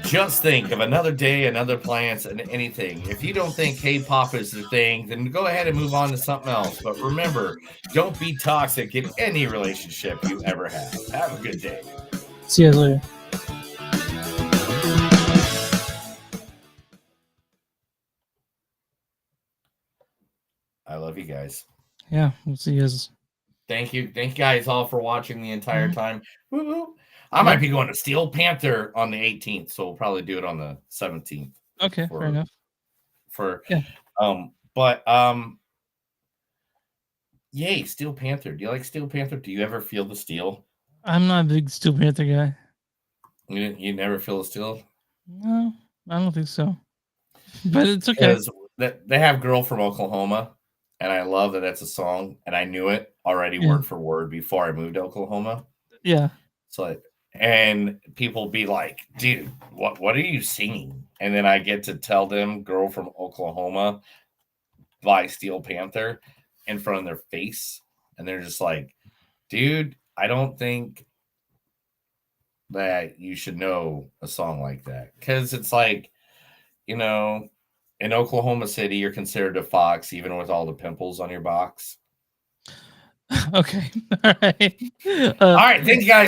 Just think of another day, another plans, and anything. If you don't think K-pop is the thing, then go ahead and move on to something else. But remember, don't be toxic in any relationship you ever have. Have a good day. See you guys later. I love you guys. Yeah, we'll see you guys. Thank you. Thank you guys all for watching the entire time. Woo-hoo. I might be going to Steel Panther on the 18th, so we'll probably do it on the 17th. Okay, fair enough. Yay, Steel Panther. Do you like Steel Panther? Do you ever feel the steel? I'm not a big Steel Panther guy. You never feel the steel? No, I don't think so. But it's okay. Because they have Girl from Oklahoma, and I love that that's a song, and I knew it already word for word before I moved to Oklahoma. Yeah. So, and people be like, dude, what are you singing? And then I get to tell them Girl from Oklahoma by Steel Panther in front of their face. And they're just like, dude, I don't think that you should know a song like that. Because it's like, in Oklahoma City, you're considered a fox, even with all the pimples on your box. Okay. All right. All right. Thank you guys.